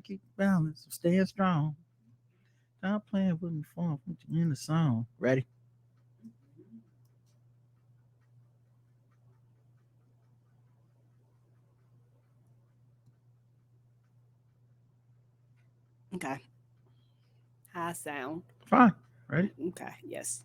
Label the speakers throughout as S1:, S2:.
S1: keep balance. Staying strong. Stop playing with me phone. Put you in the song. Ready?
S2: Okay. High sound.
S1: Fine. Ready?
S2: Okay. Yes.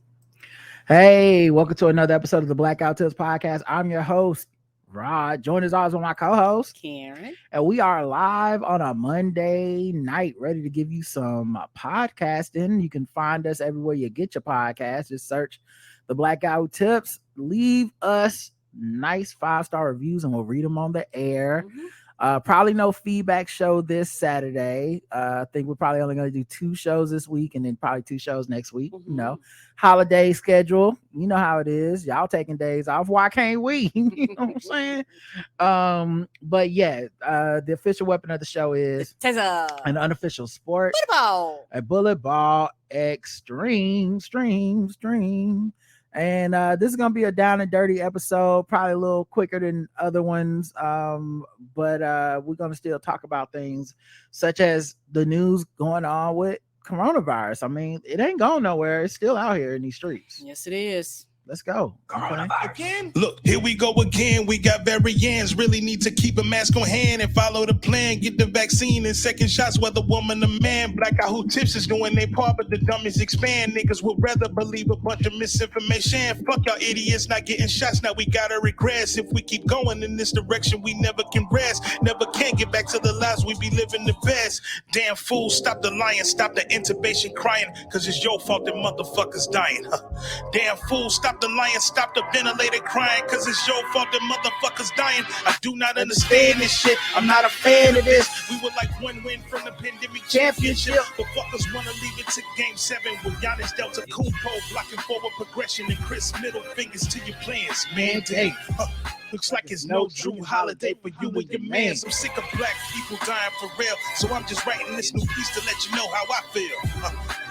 S1: Hey, welcome to another episode of the Blackout Tips podcast. I'm your host, Rod. Joined as always with my co-host,
S2: Karen.
S1: and we are live on a Monday night, ready to give you some podcasting. You can find us everywhere you get your podcast. Just search the Blackout Tips. Leave us nice 5-star reviews, and we'll read them on the air.
S2: Mhm.
S1: Probably no feedback show this Saturday. I think we're probably only going to do 2 shows this week and then probably 2 shows next week. You know, holiday schedule. You know how it is. Y'all taking days off. Why can't we? You know what I'm saying? But yeah, the official weapon of the show is an unofficial sport.
S2: Football.
S1: A bullet ball extreme stream. And this is gonna be a down and dirty episode, probably a little quicker than other ones. But we're gonna still talk about things such as the news going on with coronavirus. I mean, it ain't going nowhere. It's still out here in these streets.
S2: Yes, it is.
S1: Let's go.
S3: Coronavirus. Again? Look, here we go again. We got variants. Really need to keep a mask on hand and follow the plan. Get the vaccine and second shots, whether woman or man. Blackout who tips is doing their part, but the dummies expand. Niggas would rather believe a bunch of misinformation. Fuck y'all idiots not getting shots. Now we gotta regress. If we keep going in this direction, we never can rest. Never can get back to the lives we be living the best. Damn fool, stop the lying. Stop the intubation crying. Cause it's your fault that motherfuckers dying. Damn fool, stop the lion, stop the ventilator crying, cause it's your fault that motherfuckers dying. I do not understand this shit. I'm not a fan of this. We were like one win from the pandemic championship. The fuckers wanna leave it to game 7 with Giannis Delta Kumpo blocking forward progression and Chris middle fingers to your plans. Man, dang. Looks like it's no true holiday for you and your mans. I'm sick of black people dying for real, so I'm just writing this new piece to let you know how I feel.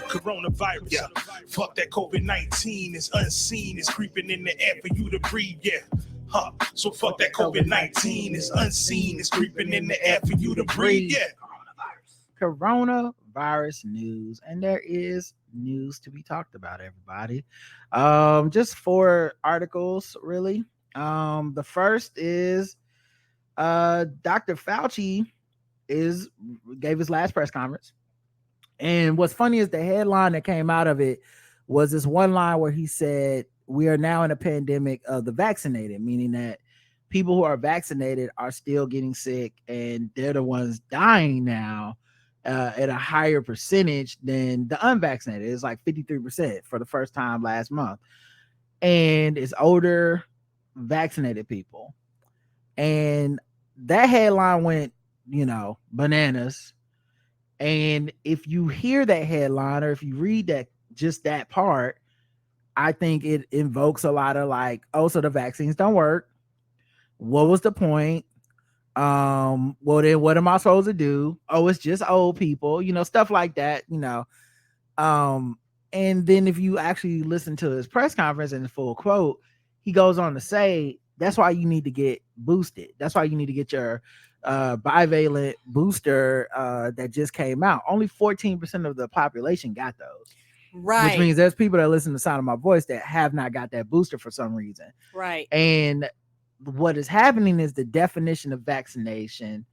S3: Coronavirus, yeah. Fuck that COVID-19 is unseen, it's creeping in the air for you to breathe, yeah. So fuck that COVID-19 is unseen, it's creeping in the air for you to breathe, yeah.
S1: Coronavirus news, and there is news to be talked about, everybody. Just 4 articles, really. The first is Dr. Fauci gave his last press conference. And what's funny is the headline that came out of it was this one line where he said, "We are now in a pandemic of the vaccinated," meaning that people who are vaccinated are still getting sick and they're the ones dying now at a higher percentage than the unvaccinated. It's like 53% for the first time last month. And it's older vaccinated people. And that headline went, bananas. And if you hear that headline or if you read that, just that part, I think it invokes a lot of like, oh, so the vaccines don't work. What was the point? Well, then what am I supposed to do? Oh, it's just old people, stuff like that, And then if you actually listen to his press conference and the full quote, he goes on to say, that's why you need to get boosted. That's why you need to get your bivalent booster that just came out. Only 14% of the population got those.
S2: Right.
S1: Which means there's people that listen to the sound of my voice that have not got that booster for some reason.
S2: Right.
S1: And what is happening is the definition of vaccination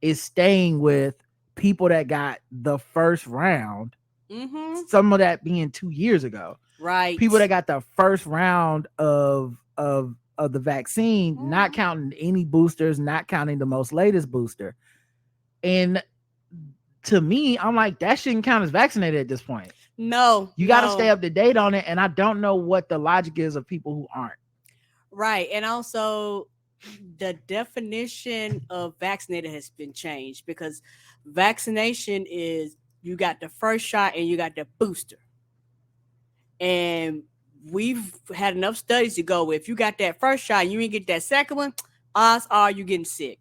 S1: is staying with people that got the first round.
S2: Mm-hmm.
S1: Some of that being 2 years ago.
S2: Right.
S1: People that got the first round of the vaccine, not counting any boosters, not counting the most latest booster. And to me, I'm like, that shouldn't count as vaccinated at this point.
S2: No.
S1: You got to stay up to date on it. And I don't know what the logic is of people who aren't.
S2: Right. And also the definition of vaccinated has been changed because vaccination is you got the first shot and you got the booster. And we've had enough studies to go with. If you got that first shot and you didn't get that second one, odds are you getting sick.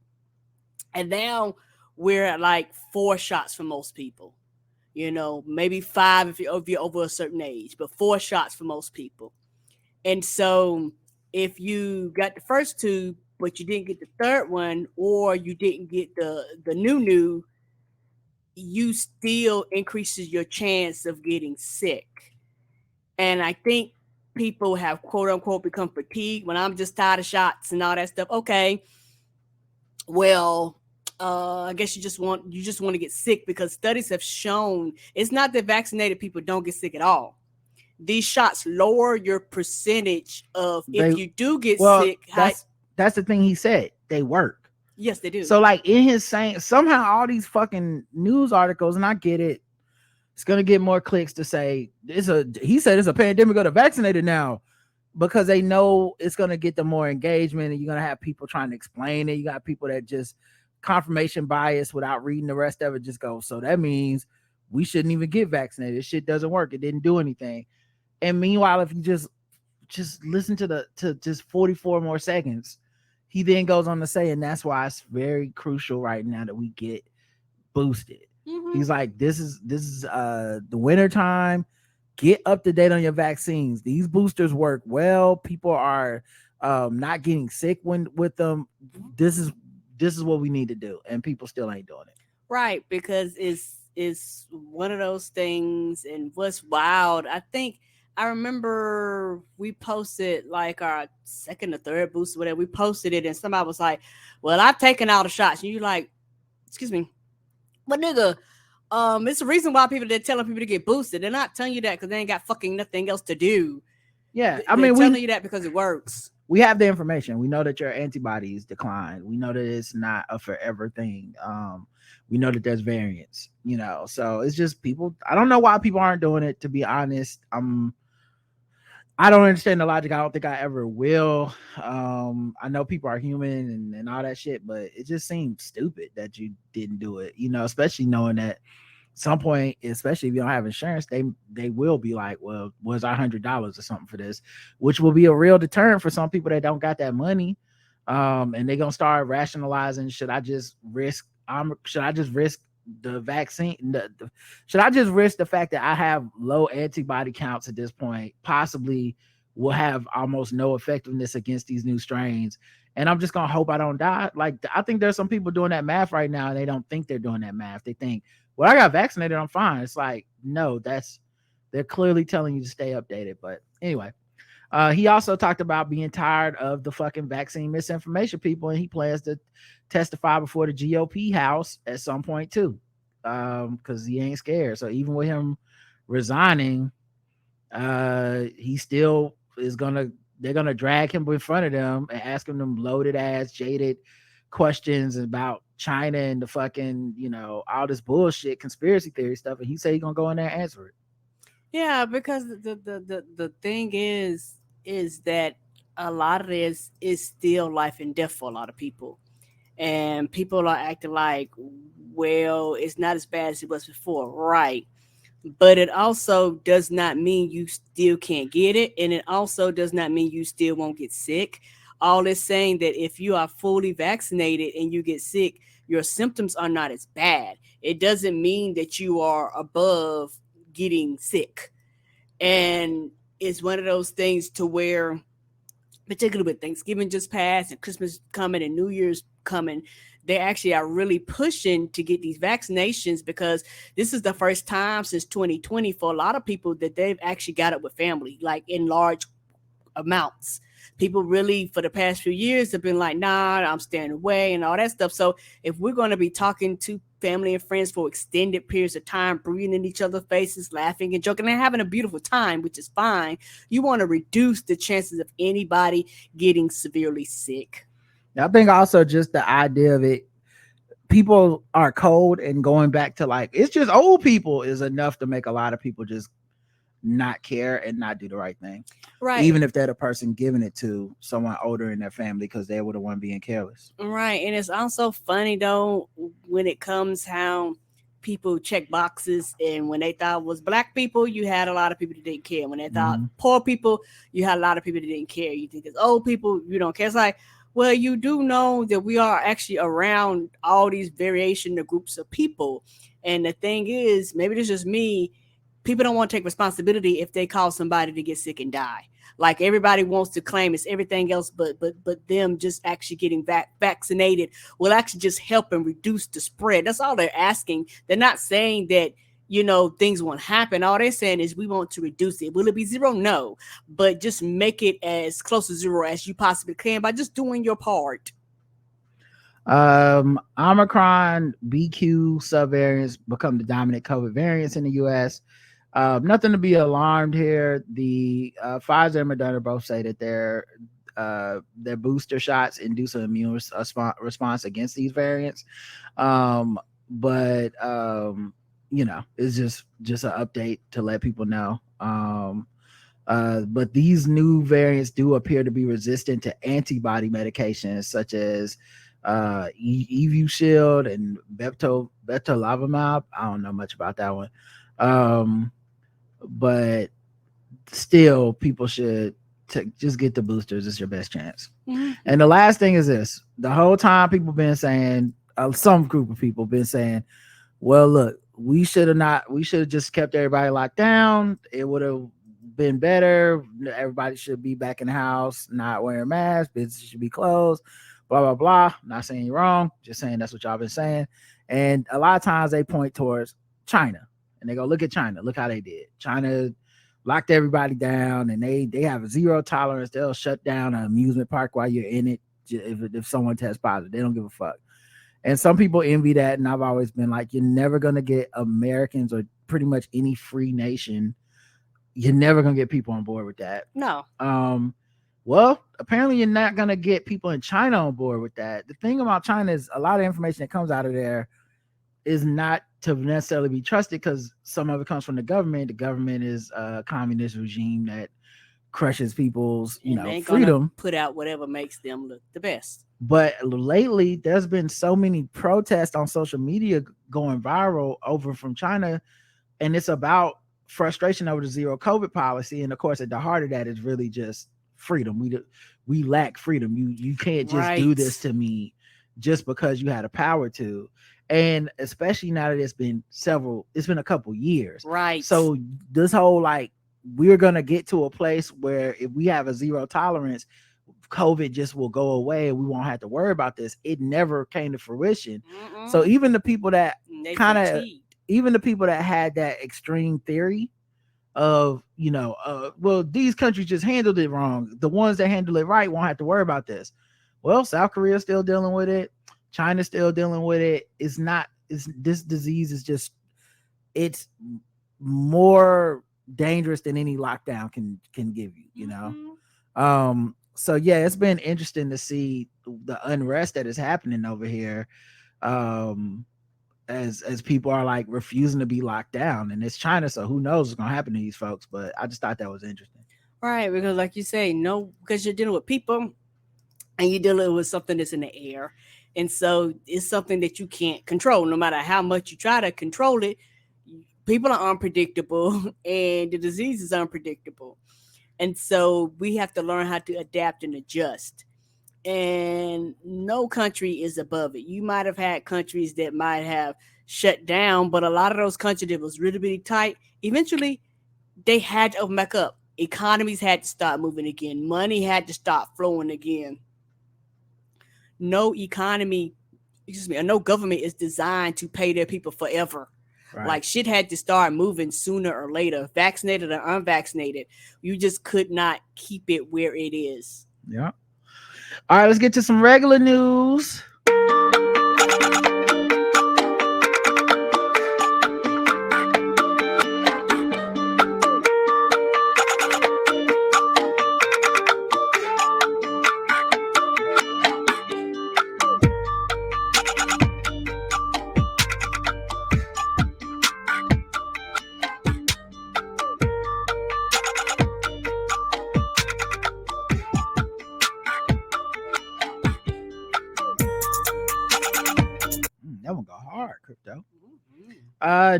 S2: And now we're at like 4 shots for most people. Maybe 5 if you're over a certain age, but 4 shots for most people. And so if you got the first 2, but you didn't get the third one, or you didn't get the new, you still increases your chance of getting sick. And I think people have quote unquote become fatigued when I'm just tired of shots and all that stuff. Okay, well, I guess you just want to get sick because studies have shown it's not that vaccinated people don't get sick at all. These shots lower your percentage of
S1: They
S2: if you do get
S1: well,
S2: sick.
S1: that's the thing he said. They work.
S2: Yes, they do.
S1: So like in his saying, somehow all these fucking news articles, and I get it, it's gonna get more clicks to say he said it's a pandemic of the vaccinated now, because they know it's gonna get them more engagement, and you're gonna have people trying to explain it. You got people that just confirmation bias without reading the rest of it, just go, so that means we shouldn't even get vaccinated. This shit doesn't work. It didn't do anything. And meanwhile, if you just listen to just 44 more seconds, he then goes on to say, and that's why it's very crucial right now that we get boosted.
S2: Mhm.
S1: He's like, this is the winter time. Get up to date on your vaccines. These boosters work well. People are not getting sick with them. This is what we need to do, and people still ain't doing it.
S2: Right, because it's one of those things. And what's wild, I remember we posted like our second or third boost, whatever. We posted it, and somebody was like, "Well, I've taken all the shots." And you like, "Excuse me, but nigga, it's the reason why they're telling people to get boosted. They're not telling you that because they ain't got fucking nothing else to do.
S1: Yeah,
S2: I mean, telling you that because it works.
S1: We have the information. We know that your antibodies decline. We know that it's not a forever thing. We know that there's variants, so it's just people. I don't know why people aren't doing it, to be honest. I don't understand the logic. I don't think I ever will. I know people are human and all that shit, but it just seems stupid that you didn't do it, especially knowing that some point, especially if you don't have insurance, they will be like, well, was our $100 or something for this, which will be a real deterrent for some people that don't got that money. And they're gonna start rationalizing, should I just risk the vaccine? Should I just risk the fact that I have low antibody counts at this point, possibly will have almost no effectiveness against these new strains, and I'm just gonna hope I don't die? Like, I think there's some people doing that math right now, and they don't think they're doing that math. They think, well, I got vaccinated, I'm fine. It's like, no, they're clearly telling you to stay updated. But anyway, he also talked about being tired of the fucking vaccine misinformation people, and he plans to testify before the GOP House at some point too, because he ain't scared. So even with him resigning, he still is they're gonna drag him in front of them and ask him them loaded ass, jaded questions about China and the fucking, all this bullshit conspiracy theory stuff, and he said he's gonna go in there and answer it.
S2: Yeah, because the thing is that a lot of this is still life and death for a lot of people. And people are acting like, well, it's not as bad as it was before. Right. But it also does not mean you still can't get it. And it also does not mean you still won't get sick. All it's saying that if you are fully vaccinated and you get sick, your symptoms are not as bad. It doesn't mean that you are above getting sick. And it's one of those things to where, particularly with Thanksgiving just passed and Christmas coming and New Year's coming, they actually are really pushing to get these vaccinations, because this is the first time since 2020 for a lot of people that they've actually got it with family, like in large amounts. People really, for the past few years, have been like, nah, I'm staying away and all that stuff. So if we're going to be talking to family and friends for extended periods of time, breathing in each other's faces, laughing and joking and having a beautiful time, which is fine, you want to reduce the chances of anybody getting severely sick.
S1: I think also just the idea of it, people are cold, and going back to like, it's just old people is enough to make a lot of people just not care and not do the right thing. Right. Even if they're the person giving it to someone older in their family, because they were the one being careless.
S2: Right. And it's also funny though, when it comes how people check boxes, and when they thought it was black people, you had a lot of people that didn't care. When they thought poor people, you had a lot of people that didn't care. You think it's old people, you don't care. It's like, well, you do know that we are actually around all these variation of groups of people. And the thing is, maybe it's just me, people don't want to take responsibility if they cause somebody to get sick and die. Like everybody wants to claim it's everything else, but them just actually getting vaccinated will actually just help and reduce the spread. That's all they're asking. They're not saying that things won't happen. All they're saying is we want to reduce it. Will it be zero? No, but just make it as close to zero as you possibly can by just doing your part.
S1: Omicron BQ subvariants become the dominant COVID variants in the U.S. Nothing to be alarmed here. The Pfizer and Moderna both say that their booster shots induce an immune response against these variants. But it's just an update to let people know. But these new variants do appear to be resistant to antibody medications such as Evusheld and Bebtelovimab. I don't know much about that one. But still, people should just get the boosters. It's your best chance. Mm-hmm. And the last thing is this: the whole time people been saying, some group of people been saying, well, look, we should have just kept everybody locked down. It would have been better. Everybody should be back in the house, not wearing masks. Businesses should be closed. Blah, blah, blah. Not saying you're wrong. Just saying that's what y'all been saying. And a lot of times they point towards China and they go, look at China. Look how they did. China locked everybody down and they have a zero tolerance. They'll shut down an amusement park while you're in it. If someone tests positive, they don't give a fuck. And some people envy that. And I've always been like, you're never going to get Americans or pretty much any free nation. You're never going to get people on board with that.
S2: No.
S1: Well, apparently you're not going to get people in China on board with that. The thing about China is a lot of information that comes out of there is not to necessarily be trusted because some of it comes from the government. The government is a communist regime that crushes people's, freedom.
S2: Put out whatever makes them look the best.
S1: But lately, there's been so many protests on social media going viral over from China, and it's about frustration over the zero COVID policy. And of course, at the heart of that is really just freedom. We lack freedom. You can't just do this to me just because you had a power to. And especially now that it's been a couple years.
S2: Right.
S1: So this whole we're gonna get to a place where if we have a zero tolerance, COVID just will go away and we won't have to worry about this. It never came to fruition. Mm-mm. So even the people that had that extreme theory of, well, these countries just handled it wrong. The ones that handle it right won't have to worry about this. Well, South Korea's still dealing with it. China's still dealing with it. This disease is just, it's more dangerous than any lockdown can give you, Mm-hmm. So yeah, it's been interesting to see the unrest that is happening over here. As people are refusing to be locked down, and it's China, so who knows what's gonna happen to these folks. But I just thought that was interesting.
S2: Right, because like you say, because you're dealing with people and you're dealing with something that's in the air. And so it's something that you can't control. No matter how much you try to control it, people are unpredictable and the disease is unpredictable. And so we have to learn how to adapt and adjust. And no country is above it. You might have had countries that might have shut down, but a lot of those countries that was really, really tight, eventually they had to open back up. Economies had to start moving again. Money had to start flowing again. No government is designed to pay their people forever. Right. Shit had to start moving sooner or later, vaccinated or unvaccinated. You just could not keep it where it is.
S1: Yeah. All right, let's get to some regular news.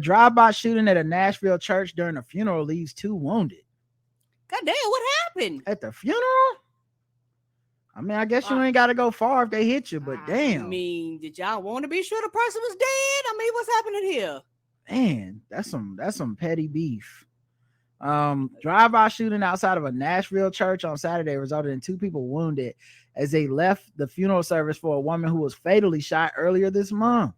S1: Drive-by shooting at a Nashville church during a funeral leaves 2 wounded.
S2: God damn, what happened?
S1: At the funeral? I mean, I guess you ain't got to go far if they hit you, but damn.
S2: I mean, did y'all want to be sure the person was dead? I mean, what's happening here?
S1: Man, that's some petty beef. Drive-by shooting outside of a Nashville church on Saturday resulted in 2 people wounded as they left the funeral service for a woman who was fatally shot earlier this month.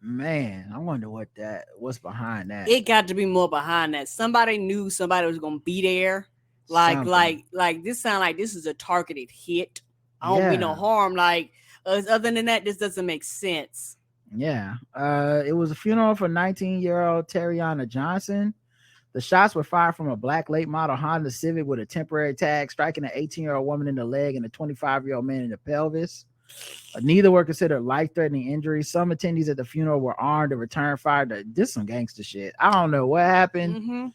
S1: Man, I wonder what's behind that.
S2: It got to be more behind that. Somebody knew somebody was gonna be there. Like this sound like this is a targeted hit. I don't mean no harm. Like other than that, this doesn't make sense.
S1: Yeah. It was a funeral for 19-year-old Terriana Johnson. The shots were fired from a black late model Honda Civic with a temporary tag, striking an 18-year-old woman in the leg and a 25-year-old man in the pelvis. Neither were considered life-threatening injuries. Some attendees at the funeral were armed and returned fire. This some gangster shit. I don't know what happened.
S2: Mm-hmm.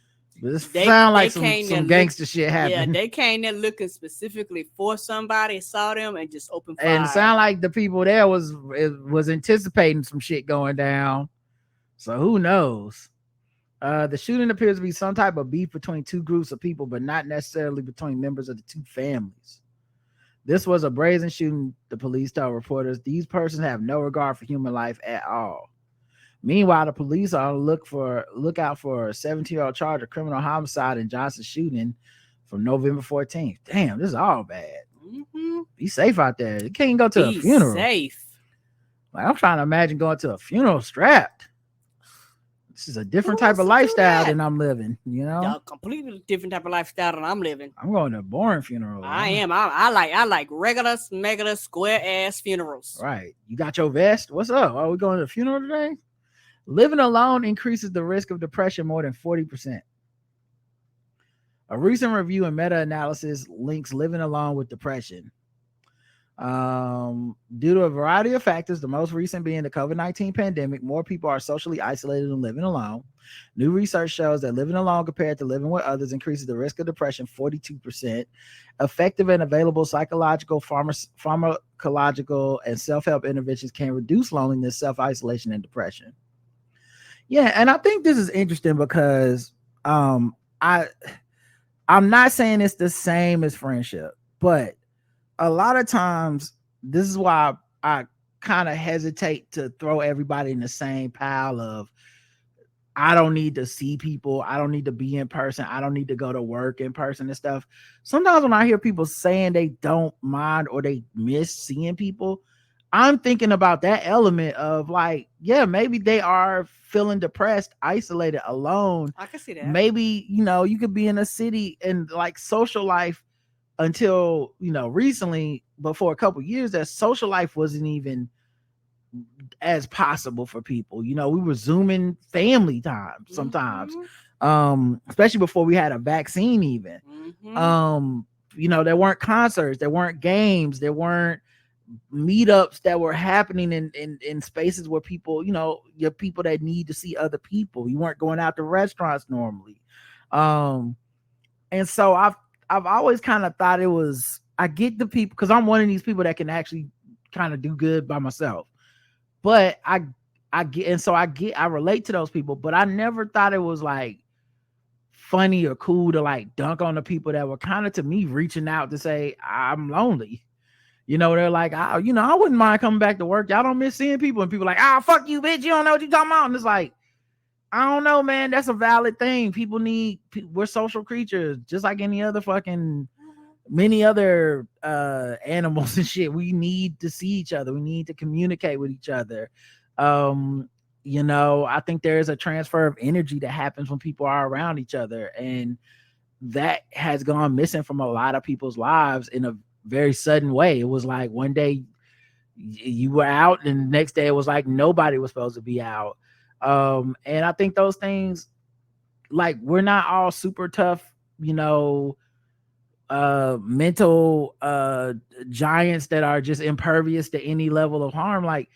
S1: But this sound like some gangster shit happened.
S2: Yeah, they came there looking specifically for somebody, saw them, and just opened fire.
S1: And it sounded like the people there was anticipating some shit going down. So who knows? The shooting appears to be some type of beef between 2 groups of people, but not necessarily between members of the 2 families. This was a brazen shooting, the police told reporters. These persons have no regard for human life at all. Meanwhile, the police are on lookout for a 17-year-old charge of criminal homicide in Johnson's shooting from November 14th. Damn, this is all bad. Mm-hmm. Be safe out there. You can't go to a funeral.
S2: Be safe.
S1: Like, I'm trying to imagine going to a funeral strapped. This is a different type of lifestyle than I'm living, you know?
S2: A completely different type of lifestyle than I'm living.
S1: I'm going to a boring funeral.
S2: I am. I like regular square ass funerals.
S1: Right. You got your vest? What's up? Are we going to a funeral today? Living alone increases the risk of depression more than 40%. A recent review and meta-analysis links living alone with depression. Due to a variety of factors, the most recent being the COVID-19 pandemic, more people are socially isolated and living alone. New research shows that living alone compared to living with others increases the risk of depression 42%. Effective and available psychological, pharmacological, and self-help interventions can reduce loneliness, self-isolation, and depression. Yeah, and I think this is interesting because I'm not saying it's the same as friendship, but a lot of times this is why I kind of hesitate to throw everybody in the same pile of I don't need to see people, I don't need to be in person, I don't need to go to work in person and stuff. Sometimes when I hear people saying they don't mind or they miss seeing people, I'm thinking about that element of like, yeah, maybe they are feeling depressed, isolated, alone.
S2: I can see that.
S1: Maybe, you could be in a city and like social life until, recently, before a couple years, that social life wasn't even as possible for people. We were Zooming family time sometimes, especially before we had a vaccine even. There weren't concerts, there weren't games, there weren't meetups that were happening in spaces where people, your people that need to see other people. You weren't going out to restaurants normally. And so I've always kind of thought it was, I get the people, because I'm one of these people that can actually kind of do good by myself. But I relate to those people, but I never thought it was like funny or cool to like dunk on the people that were kind of, to me, reaching out to say, I'm lonely. They're like, I wouldn't mind coming back to work. Y'all don't miss seeing people. And people like, fuck you, bitch. You don't know what you're talking about. And it's like, I don't know, man. That's a valid thing. We're social creatures, just like any other many other animals and shit. We need to see each other. We need to communicate with each other. I think there is a transfer of energy that happens when people are around each other. And that has gone missing from a lot of people's lives in a very sudden way. It was like one day you were out and the next day it was like nobody was supposed to be out. And I think those things, like, we're not all super tough, mental giants that are just impervious to any level of harm. Like,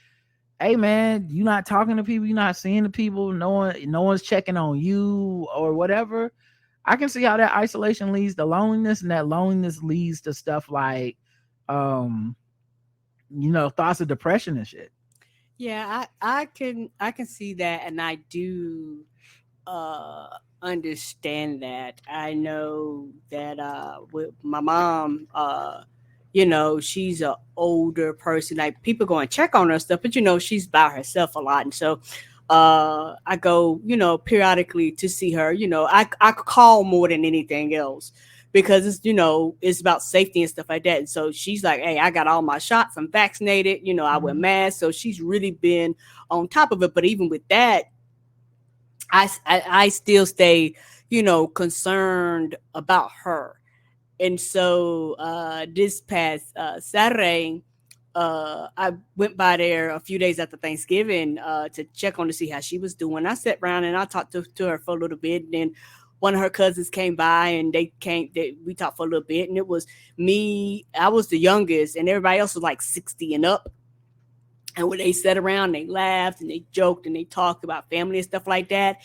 S1: hey man, you're not talking to people, you're not seeing the people, no one's checking on you or whatever. I can see how that isolation leads to loneliness, and that loneliness leads to stuff like, thoughts of depression and shit.
S2: Yeah, I can see that, and I do understand that. I know that with my mom, she's an older person. Like, people go and check on her and stuff, but she's by herself a lot, and so I go, periodically to see her. I call more than anything else because it's about safety and stuff like that. And so she's like, hey, I got all my shots. I'm vaccinated. I wear masks. So she's really been on top of it. But even with that, I still stay, concerned about her. And so this past Saturday, I went by there a few days after Thanksgiving to check on to see how she was doing. I sat around and I talked to her for a little bit, and then one of her cousins came by and we talked for a little bit, and it was me. I was the youngest, and everybody else was like 60 and up. And when they sat around, they laughed and they joked and they talked about family and stuff like that.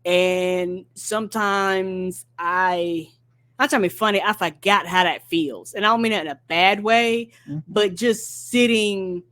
S2: And sometimes not trying to be funny, I forgot how that feels. And I don't mean that in a bad way, but just sitting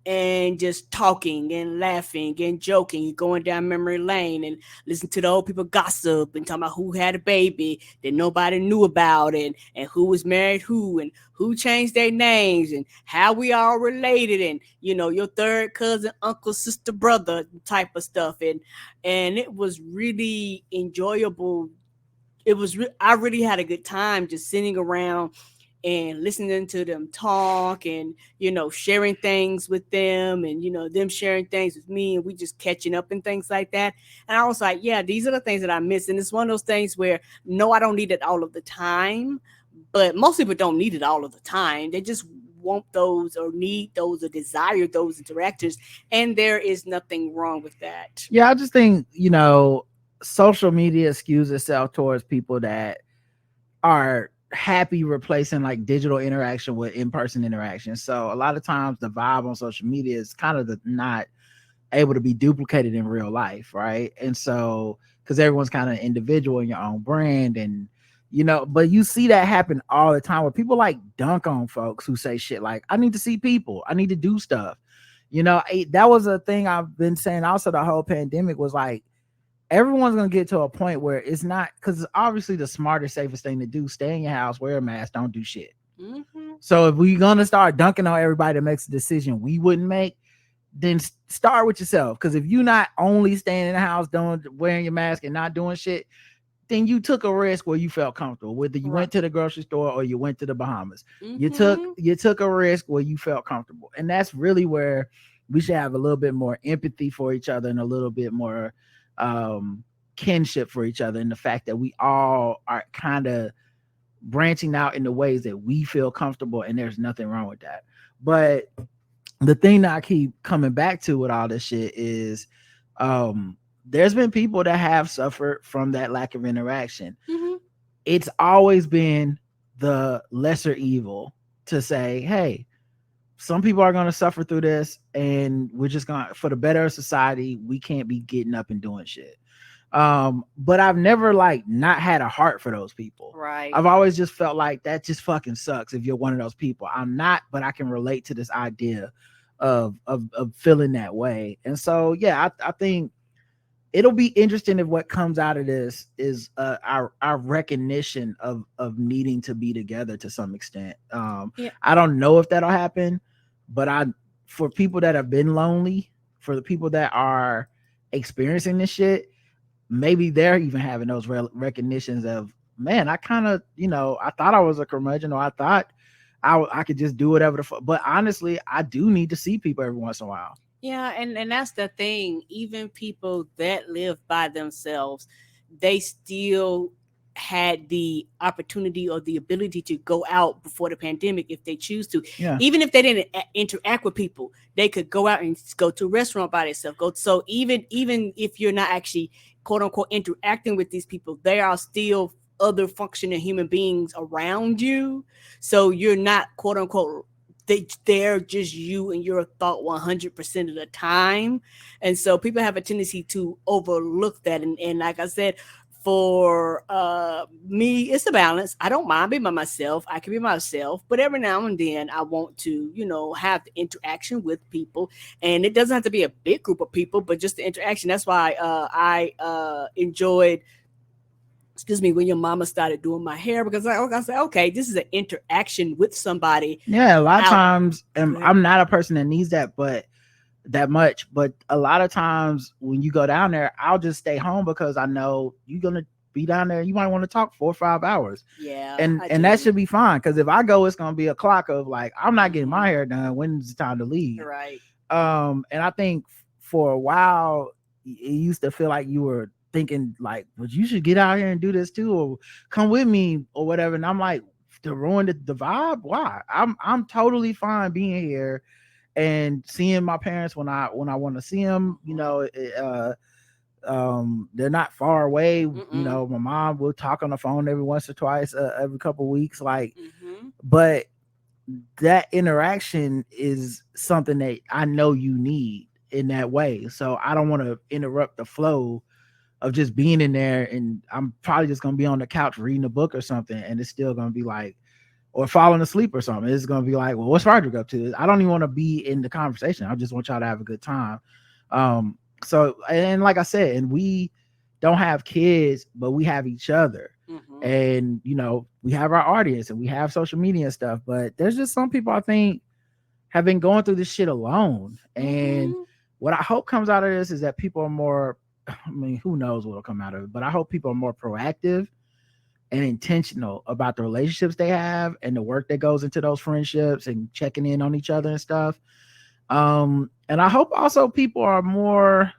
S2: and just talking and laughing and joking, going down memory lane and listen to the old people gossip and talking about who had a baby that nobody knew about and who was married and who changed their names and how we all related and, your third cousin, uncle, sister, brother type of stuff. And it was really enjoyable. I really had a good time just sitting around and listening to them talk and, sharing things with them and, them sharing things with me and we just catching up and things like that. And I was like, yeah, these are the things that I miss. And it's one of those things where, no, I don't need it all of the time, but most people don't need it all of the time. They just want those or need those or desire those interactions. And there is nothing wrong with that.
S1: Yeah, I just think, social media skews itself towards people that are happy replacing like digital interaction with in-person interaction. So a lot of times the vibe on social media is kind of not able to be duplicated in real life, right? And so because everyone's kind of individual in your own brand and but you see that happen all the time where people like dunk on folks who say shit like, I need to see people, I need to do stuff. That was a thing I've been saying also the whole pandemic was like, everyone's going to get to a point where it's not, because it's obviously the smartest, safest thing to do. Stay in your house, wear a mask, don't do shit. So if we're going to start dunking on everybody that makes a decision we wouldn't make, then start with yourself. Because if you're not only staying in the house, wearing your mask and not doing shit, then you took a risk where you felt comfortable. Whether you went to the grocery store or you went to the Bahamas, you took a risk where you felt comfortable. And that's really where we should have a little bit more empathy for each other and a little bit more kinship for each other, and the fact that we all are kind of branching out in the ways that we feel comfortable, and there's nothing wrong with that. But the thing that I keep coming back to with all this shit is there's been people that have suffered from that lack of interaction. It's always been the lesser evil to say, hey, some people are going to suffer through this, and we're just going to, for the better of society, we can't be getting up and doing shit. But I've never not had a heart for those people.
S2: Right.
S1: I've always just felt like that just fucking sucks if you're one of those people. I'm not, but I can relate to this idea of feeling that way. And so, yeah, I think it'll be interesting if what comes out of this is our recognition of needing to be together to some extent. I don't know if that'll happen, but for people that have been lonely, for the people that are experiencing this shit, maybe they're even having those recognitions of, man, I kind of, I thought I was a curmudgeon, or I thought I could just do whatever but honestly, I do need to see people every once in a while.
S2: Yeah, and that's the thing. Even people that live by themselves, they still had the opportunity or the ability to go out before the pandemic if they choose to.
S1: Yeah.
S2: Even if they didn't interact with people, they could go out and go to a restaurant by themselves. So even if you're not actually quote unquote interacting with these people, there are still other functioning human beings around you. So you're not quote unquote, they're just you and your thought 100% of the time. And so people have a tendency to overlook that. And like I said, for me, it's a balance. I don't mind being by myself. I can be myself, but every now and then I want to, have the interaction with people. And it doesn't have to be a big group of people, but just the interaction. That's why I enjoyed, when your mama started doing my hair, because I said, okay, this is an interaction with somebody.
S1: Yeah, a lot of times, and I'm not a person that needs that, but that much. But a lot of times when you go down there, I'll just stay home because I know you're gonna be down there. You might want to talk 4 or 5 hours,
S2: Yeah,
S1: and
S2: I
S1: and that
S2: do.
S1: should be fine. Because if I go, it's gonna be a clock of like I'm not getting my
S2: Mhm.
S1: hair done. When's the time to leave?
S2: Right.
S1: And I think for a while it used to feel like you were thinking like, but you should get out here and do this too, or come with me or whatever. And I'm like, to ruin the vibe? Why? I'm totally fine being here and seeing my parents when I want to see them.
S2: Mhm.
S1: They're not far away.
S2: Mm-mm.
S1: My mom will talk on the phone every once or twice, every couple of weeks, like.
S2: Mhm.
S1: But that interaction is something that I know you need in that way. So I don't want to interrupt the flow of just being in there, and I'm probably just gonna be on the couch reading a book or something, and it's still gonna be like, or falling asleep or something. It's gonna be like, well, what's Roderick up to? I don't even want to be in the conversation. I just want y'all to have a good time. So, and like I said, and we don't have kids, but we have each other.
S2: Mhm.
S1: And we have our audience and we have social media and stuff, but there's just some people I think have been going through this shit alone. And
S2: Mhm.
S1: what I hope comes out of this is that people are more, I mean, who knows what'll come out of it, but I hope people are more proactive and intentional about the relationships they have and the work that goes into those friendships and checking in on each other and stuff. And I hope also people are more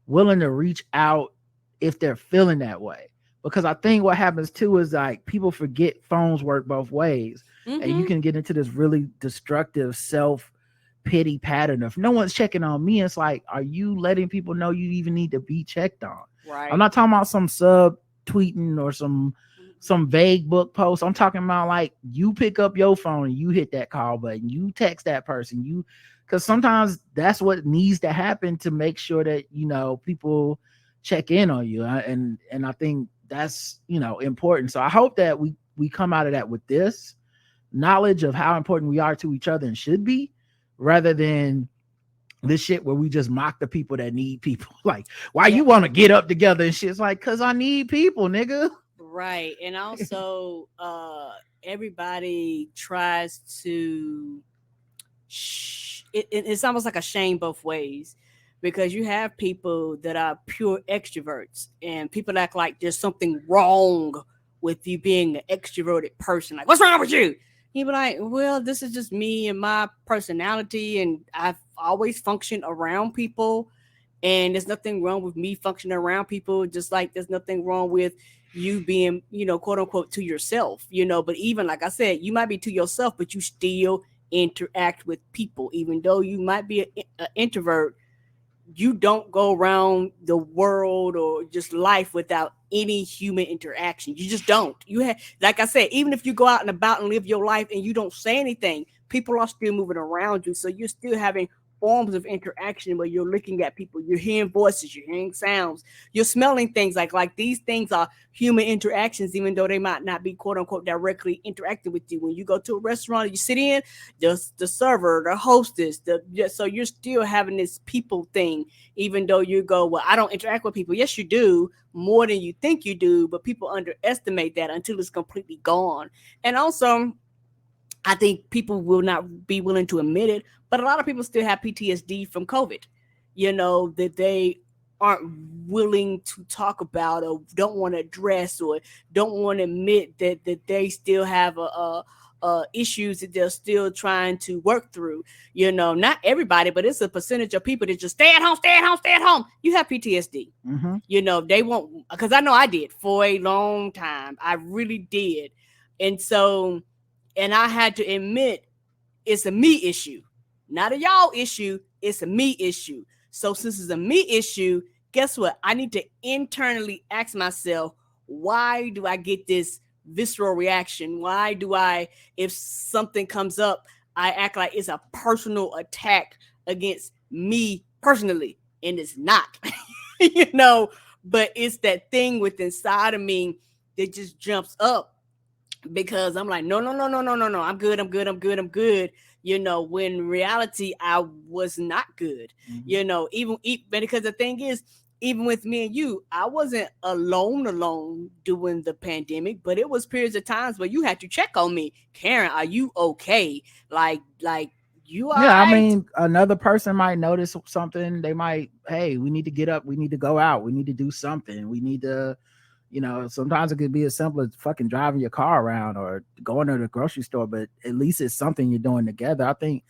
S1: willing to reach out if they're feeling that way. Because I think what happens too is like people forget phones work both ways. And you
S2: Mhm.
S1: can get into this really destructive self pity pattern of no one's checking on me. It's like, are you letting people know you even need to be checked on? I'm
S2: Right.
S1: not talking about some sub tweeting or some vague book post. I'm talking about like you pick up your phone and you hit that call button, you text that person, you because sometimes that's what needs to happen to make sure that people check in on you. And I think that's important. So I hope that we come out of that with this knowledge of how important we are to each other and should be, rather than this shit where we just mock the people that need people. Like, why
S2: Yeah.
S1: you want to get up together and shit? It's like, cause I need people, nigga.
S2: Right. And also, everybody tries to. It's almost like a shame both ways, because you have people that are pure extroverts, and people act like there's something wrong with you being an extroverted person. Like, what's wrong with you? You be like, well, this is just me and my personality, and I've always functioned around people, and there's nothing wrong with me functioning around people, just like there's nothing wrong with you being, quote unquote, to yourself, but even like I said, you might be to yourself, but you still interact with people. Even though you might be an introvert, you don't go around the world or just life without any human interaction. You just don't. You have, like I said, even if you go out and about and live your life and you don't say anything, people are still moving around you. So you're still having forms of interaction where you're looking at people, you're hearing voices, you're hearing sounds, you're smelling things. Like these things are human interactions, even though they might not be quote unquote directly interacting with you. When you go to a restaurant, you sit in, the server, the hostess, so you're still having this people thing, even though you go, well, I don't interact with people. Yes, you do, more than you think you do, but people underestimate that until it's completely gone. And also, I think people will not be willing to admit it, but a lot of people still have PTSD from COVID, that they aren't willing to talk about or don't want to address or don't want to admit that they still have issues that they're still trying to work through. Not everybody, but it's a percentage of people that just stay at home, stay at home, stay at home. You have PTSD.
S1: Mm-hmm.
S2: They won't, because I know I did for a long time. I really did. And so, and I had to admit it's a me issue, not a y'all issue. It's a me issue. So since it's a me issue, guess what? I need to internally ask myself, why do I get this visceral reaction? Why do I, if something comes up, I act like it's a personal attack against me personally, and it's not, you know, but it's that thing within inside of me that just jumps up, because I'm like, no, no, no, no, no, no, no. I'm good. I'm good. I'm good. I'm good. When in reality, I was not good.
S1: Mm-hmm.
S2: Even because the thing is, even with me and you, I wasn't alone during the pandemic, but it was periods of times where you had to check on me. Karen, are you okay? Like You all
S1: Yeah, I
S2: right?
S1: mean, another person might notice something. They might, hey, we need to get up. We need to go out. We need to do something. We need to, sometimes it could be as simple as fucking driving your car around or going to the grocery store, but at least it's something you're doing together. I think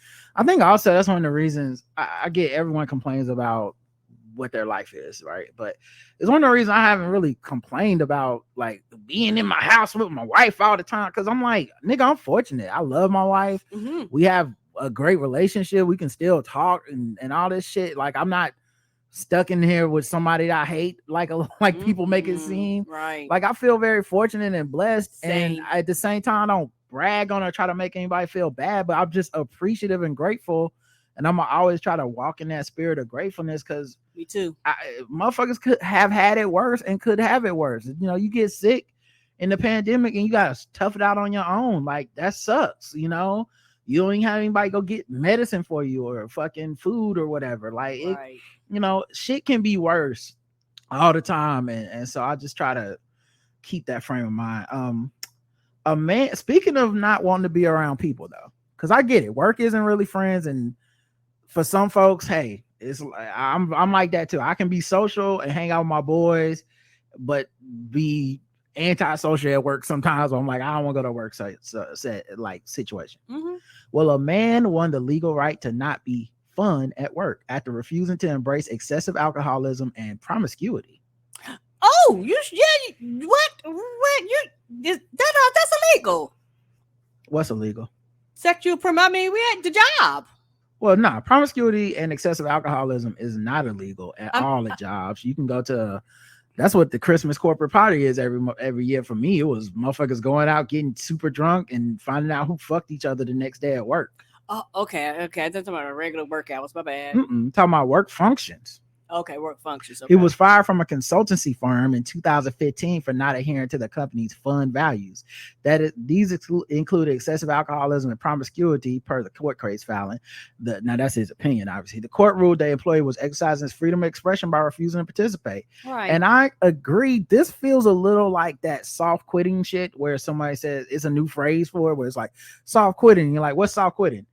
S1: also that's one of the reasons I get everyone complains about what their life is, right? But it's one of the reasons I haven't really complained about like being in my house with my wife all the time. Cause I'm like, nigga, I'm fortunate. I love my wife.
S2: Mm-hmm.
S1: We have a great relationship. We can still talk and all this shit. Like I'm not stuck in here with somebody that I hate, like people make it seem.
S2: Right.
S1: Like I feel very fortunate and blessed, and
S2: Same.
S1: at the same time, I don't brag on or try to make anybody feel bad, but I'm just appreciative and grateful, and I'm always try to walk in that spirit of gratefulness because
S2: Me too.
S1: motherfuckers could have had it worse and could have it worse. You get sick in the pandemic and you gotta tough it out on your own. Like that sucks. You don't even have anybody go get medicine for you or fucking food or whatever. Like it,
S2: Right.
S1: shit can be worse all the time, and so I just try to keep that frame of mind. A man, speaking of not wanting to be around people though, because I get it, work isn't really friends, and for some folks, hey, it's I'm like that too. I can be social and hang out with my boys, but be antisocial at work sometimes. I'm like, I don't want to go to work like situation.
S2: Mm-hmm.
S1: Well, a man won the legal right to not be fun at work after refusing to embrace excessive alcoholism and promiscuity.
S2: Oh, what that's illegal.
S1: What's illegal?
S2: Sexual I mean, we had the job.
S1: Well, promiscuity and excessive alcoholism is not illegal at all at jobs. You can go to that's what the Christmas corporate party is every year. For me, it was motherfuckers going out getting super drunk and finding out who fucked each other the next day at work.
S2: Oh, okay. I thought talking about a regular work hours. My bad.
S1: Talking about work functions.
S2: Okay, work functions. Okay.
S1: He was fired from a consultancy firm in 2015 for not adhering to the company's fund values. These included excessive alcoholism and promiscuity, per the court case filing. Now that's his opinion, obviously. The court ruled the employee was exercising his freedom of expression by refusing to participate.
S2: Right.
S1: And I agree. This feels a little like that soft quitting shit, where somebody says it's a new phrase for it, where it's like soft quitting. You're like, what's soft quitting?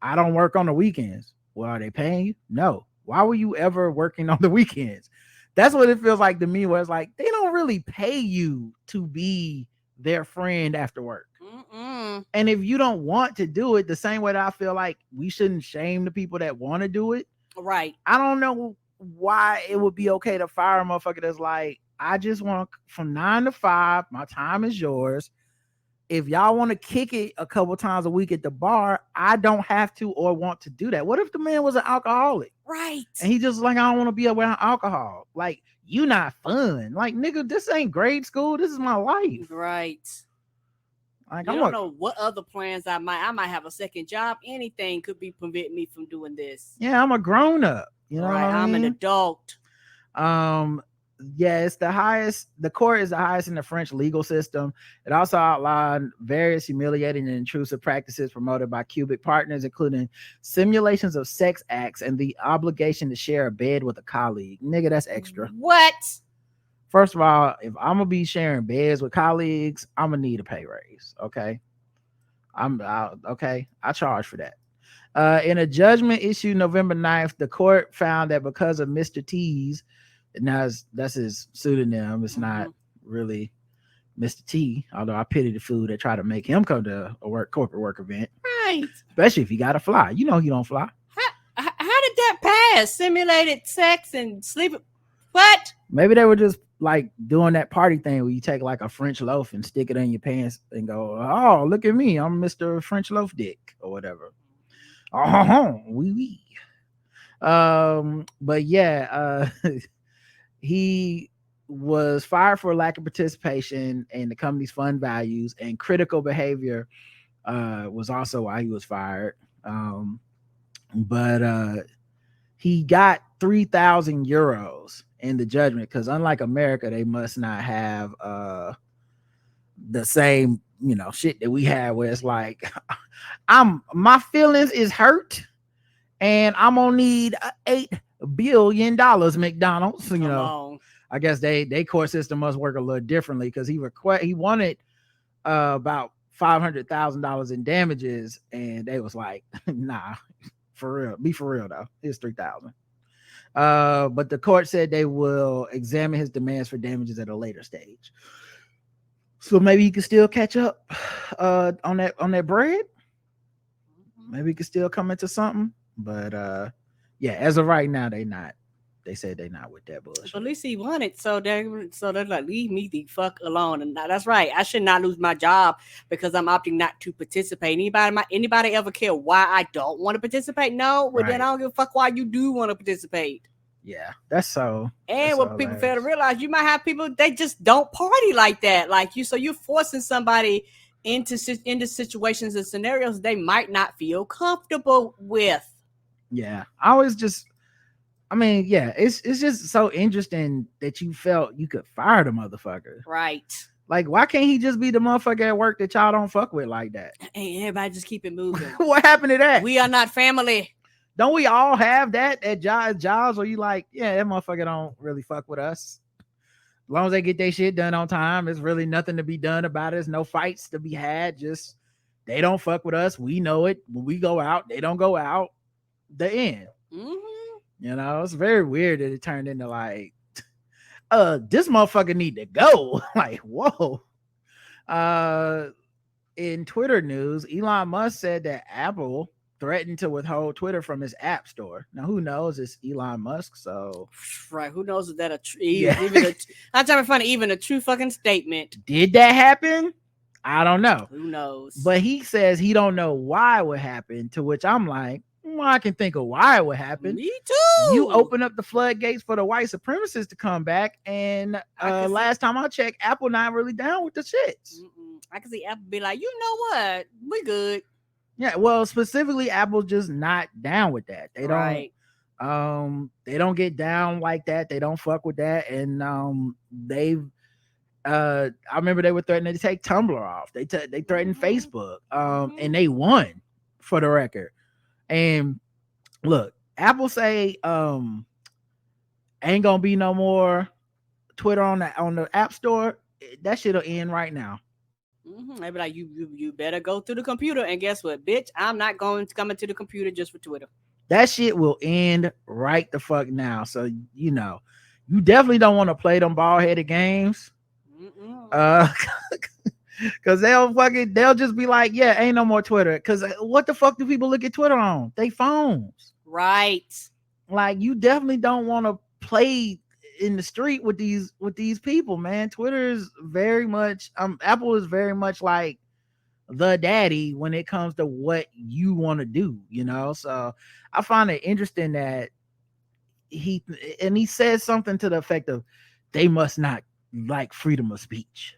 S1: I don't work on the weekends. Well, are they paying you? No. Why were you ever working on the weekends? That's what it feels like to me, where it's like they don't really pay you to be their friend after work.
S2: Mm-mm.
S1: And if you don't want to do it, the same way that I feel like we shouldn't shame the people that want to do it.
S2: Right.
S1: I don't know why it would be okay to fire a motherfucker that's like, I just want from 9 to 5, my time is yours. If y'all want to kick it a couple times a week at the bar, I don't have to or want to do that. What if the man was an alcoholic?
S2: Right.
S1: And he just like, I don't want to be around alcohol. Like, you not fun. Like, nigga, this ain't grade school. This is my life.
S2: Right.
S1: Like,
S2: I don't know what other plans I might have a second job. Anything could be prevent me from doing this.
S1: Yeah, I'm a grown up. You know
S2: right.
S1: what I mean?
S2: I'm an adult.
S1: Yeah, it's the highest. The court is the highest in the French legal system. It also outlined various humiliating and intrusive practices promoted by cubic partners, including simulations of sex acts and the obligation to share a bed with a colleague. Nigga, that's extra.
S2: What?
S1: First of all, if I'm gonna be sharing beds with colleagues, I'm gonna need a pay raise. Okay, okay. I charge for that. In a judgment issued November 9th, the court found that because of Mr. T's, now that's his pseudonym, it's not really Mr. T, although I pity the fool that try to make him come to a corporate work event.
S2: Right.
S1: Especially if he got to fly. You know he don't fly.
S2: How did that pass? Simulated sex and sleep. What?
S1: Maybe they were just like doing that party thing where you take like a French loaf and stick it in your pants and go, oh, look at me, I'm Mr. French Loaf Dick or whatever. Oh, oui. But yeah, he was fired for lack of participation in the company's fund values, and critical behavior was also why he was fired. But he got 3,000 euros in the judgment, because unlike America, they must not have the same shit that we have, where it's like my feelings is hurt and I'm gonna need $8 billion, McDonald's. I guess they court system must work a little differently, because he wanted about $500,000 in damages, and they was like, nah, for real, be for real though, it's 3,000. But the court said they will examine his demands for damages at a later stage. So maybe he could still catch up on that bread. Maybe he could still come into something. But yeah, as of right now, they not. They said they not with that bullshit.
S2: But at least he won it, so they're like, leave me the fuck alone. And that's right. I should not lose my job because I'm opting not to participate. Anybody ever care why I don't want to participate? No, well then I don't give a fuck why you do want to participate.
S1: Yeah, that's so.
S2: And
S1: that's
S2: what
S1: so
S2: people
S1: hilarious.
S2: fail to realize, you might have people they just don't party like that, like you. So you're forcing somebody into situations and scenarios they might not feel comfortable with.
S1: Yeah, I mean, yeah, it's just so interesting that you felt you could fire the motherfucker.
S2: Right.
S1: Like, why can't he just be the motherfucker at work that y'all don't fuck with like that?
S2: Hey, everybody just keep it moving.
S1: What happened to that?
S2: We are not family.
S1: Don't we all have that at jobs where you like, yeah, that motherfucker don't really fuck with us. As long as they get their shit done on time, there's really nothing to be done about it. There's no fights to be had. Just they don't fuck with us. We know it. When we go out, they don't go out. The end.
S2: Mm-hmm.
S1: You know, it's very weird that it turned into like, this motherfucker need to go. Like, whoa. In Twitter news, Elon Musk said that Apple threatened to withhold Twitter from his app store. Now, who knows? It's Elon Musk, so
S2: right. Who knows if that I'm trying to find even a true fucking statement.
S1: Did that happen? I don't know.
S2: Who knows?
S1: But he says he don't know why it would happen. To which I'm like, well, I can think of why it would happen.
S2: Me too.
S1: You open up the floodgates for the white supremacists to come back, and last time I checked, Apple not really down with the shits.
S2: I can see Apple be like, you know what, we good.
S1: Yeah, well, specifically, Apple's just not down with that. They don't. They don't get down like that. They don't fuck with that, and they've. I remember they were threatening to take Tumblr off. They threatened Facebook, and they won, for the record. And look, Apple say ain't gonna be no more Twitter on the App Store. That shit'll end right now.
S2: They be like, you better go through the computer, and guess what, bitch? I'm not going to come into the computer just for Twitter.
S1: That shit will end right the fuck now. So you know, you definitely don't want to play them bald-headed games. Because they'll just be like, yeah, ain't no more Twitter. Because what the fuck do people look at Twitter on? They phones.
S2: Right.
S1: Like, you definitely don't want to play in the street with these people, man. Twitter is very much Apple is very much like the daddy when it comes to what you want to do, you know. So I find it interesting that he says something to the effect of they must not like freedom of speech,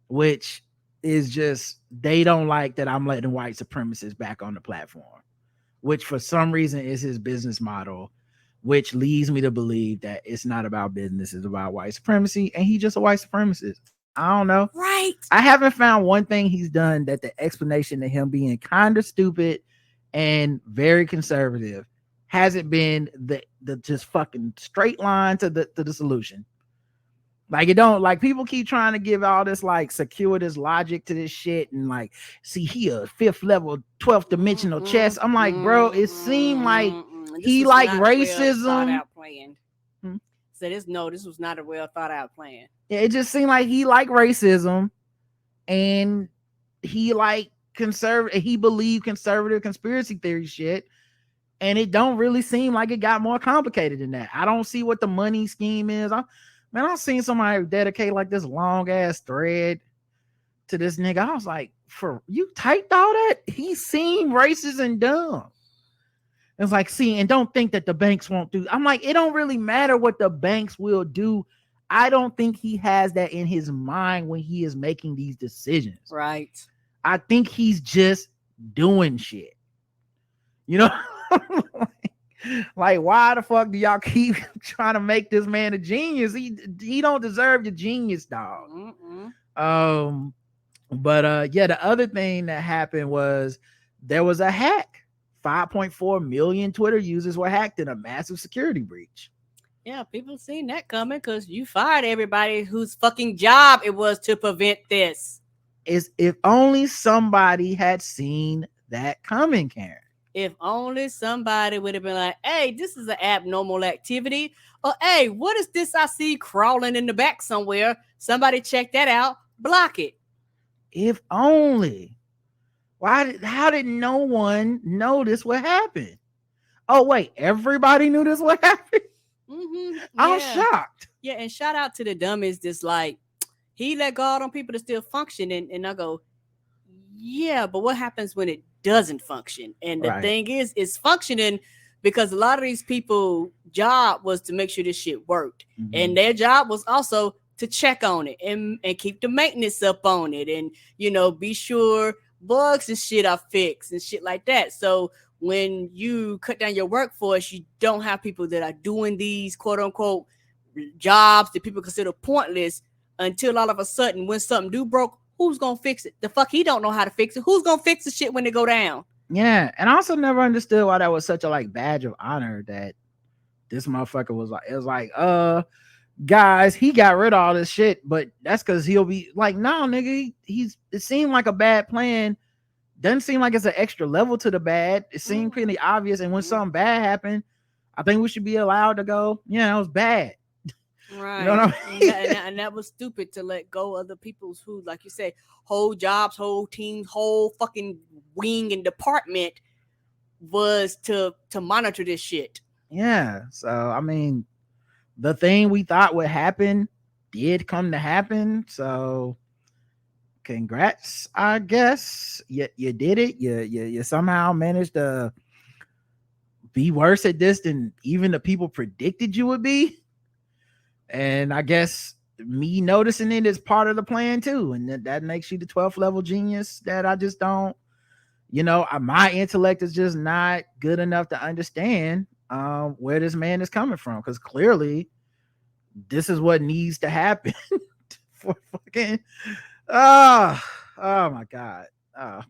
S1: which is just, they don't like that I'm letting white supremacists back on the platform, which for some reason is his business model, which leads me to believe that it's not about business, it's about white supremacy, and he's just a white supremacist. I don't know.
S2: Right.
S1: I haven't found one thing he's done that the explanation of him being kind of stupid and very conservative hasn't been the just fucking straight line to the solution. Like, it don't, like, people keep trying to give all this like circuitous logic to this shit and like, see, he a 5th level 12th dimensional chess. I'm like, bro, it seemed like he like racism.
S2: So this was not a well thought out plan.
S1: Yeah, it just seemed like he like racism, and he like conservative. He believed conservative conspiracy theory shit, and it don't really seem like it got more complicated than that. I don't see what the money scheme is. I've seen somebody dedicate like this long ass thread to this nigga. I was like, for you typed all that? He seemed racist and dumb. It's like, see, and don't think that the banks won't do. I'm like, it don't really matter what the banks will do. I don't think he has that in his mind when he is making these decisions.
S2: Right.
S1: I think he's just doing shit. You know? Like, why the fuck do y'all keep trying to make this man a genius? He don't deserve the genius, dog. But yeah, the other thing that happened was there was a hack. 5.4 million Twitter users were hacked in a massive security breach.
S2: Yeah, people seen that coming because you fired everybody whose fucking job it was to prevent this.
S1: is if only somebody had seen that coming, Karen.
S2: If only somebody would have been like, hey, this is an abnormal activity. Or, hey, what is this I see crawling in the back somewhere? Somebody check that out, block it.
S1: If only. How did no one notice what happened? Oh, wait, everybody knew this what happened?
S2: Mm-hmm.
S1: I'm
S2: Yeah.
S1: shocked.
S2: Yeah, and shout out to the dummies that's like, he let God on people to still function. And I go, yeah, but what happens when it doesn't function? And the
S1: Right.
S2: thing is, it's functioning because a lot of these people' job was to make sure this shit worked.
S1: Mhm.
S2: And their job was also to check on it and keep the maintenance up on it and, be sure bugs and shit are fixed and shit like that. So when you cut down your workforce, you don't have people that are doing these quote unquote jobs that people consider pointless until all of a sudden when something do broke, who's gonna fix it? The fuck he don't know how to fix it. Who's gonna fix the shit when they go down?
S1: Yeah, and I also never understood why that was such a like badge of honor that this motherfucker was like. It was like, guys, he got rid of all this shit, but that's because he'll be like, no, nigga, he's. It seemed like a bad plan. Doesn't seem like it's an extra level to the bad. It seemed pretty obvious, and when something bad happened, I think we should be allowed to go. Yeah, it was bad.
S2: Right.
S1: You know what I mean?
S2: And that was stupid to let go of the people's who, like you say, whole jobs, whole teams, whole fucking wing and department was to monitor this shit.
S1: Yeah. So I mean, the thing we thought would happen did come to happen. So congrats, I guess. You did it. You somehow managed to be worse at this than even the people predicted you would be. And I guess me noticing it is part of the plan too. And that makes you the 12th level genius that I just don't, my intellect is just not good enough to understand where this man is coming from. Because clearly this is what needs to happen for fucking, oh my God.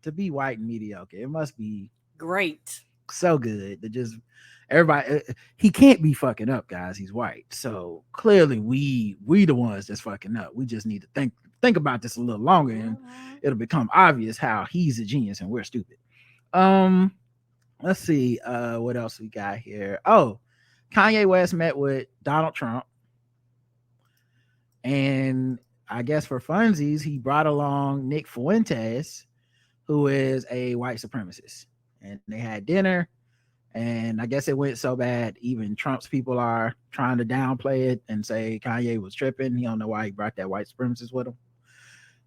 S1: To be white and mediocre, it must be
S2: Great.
S1: so good to just everybody. He can't be fucking up, guys. He's white, so clearly we the ones that's fucking up. We just need to think about this a little longer, and it'll become obvious how he's a genius and we're stupid. Let's see. What else we got here? Oh, Kanye West met with Donald Trump, and I guess for funsies, he brought along Nick Fuentes, who is a white supremacist, and they had dinner. And I guess it went so bad, even Trump's people are trying to downplay it and say Kanye was tripping. He don't know why he brought that white supremacist with him.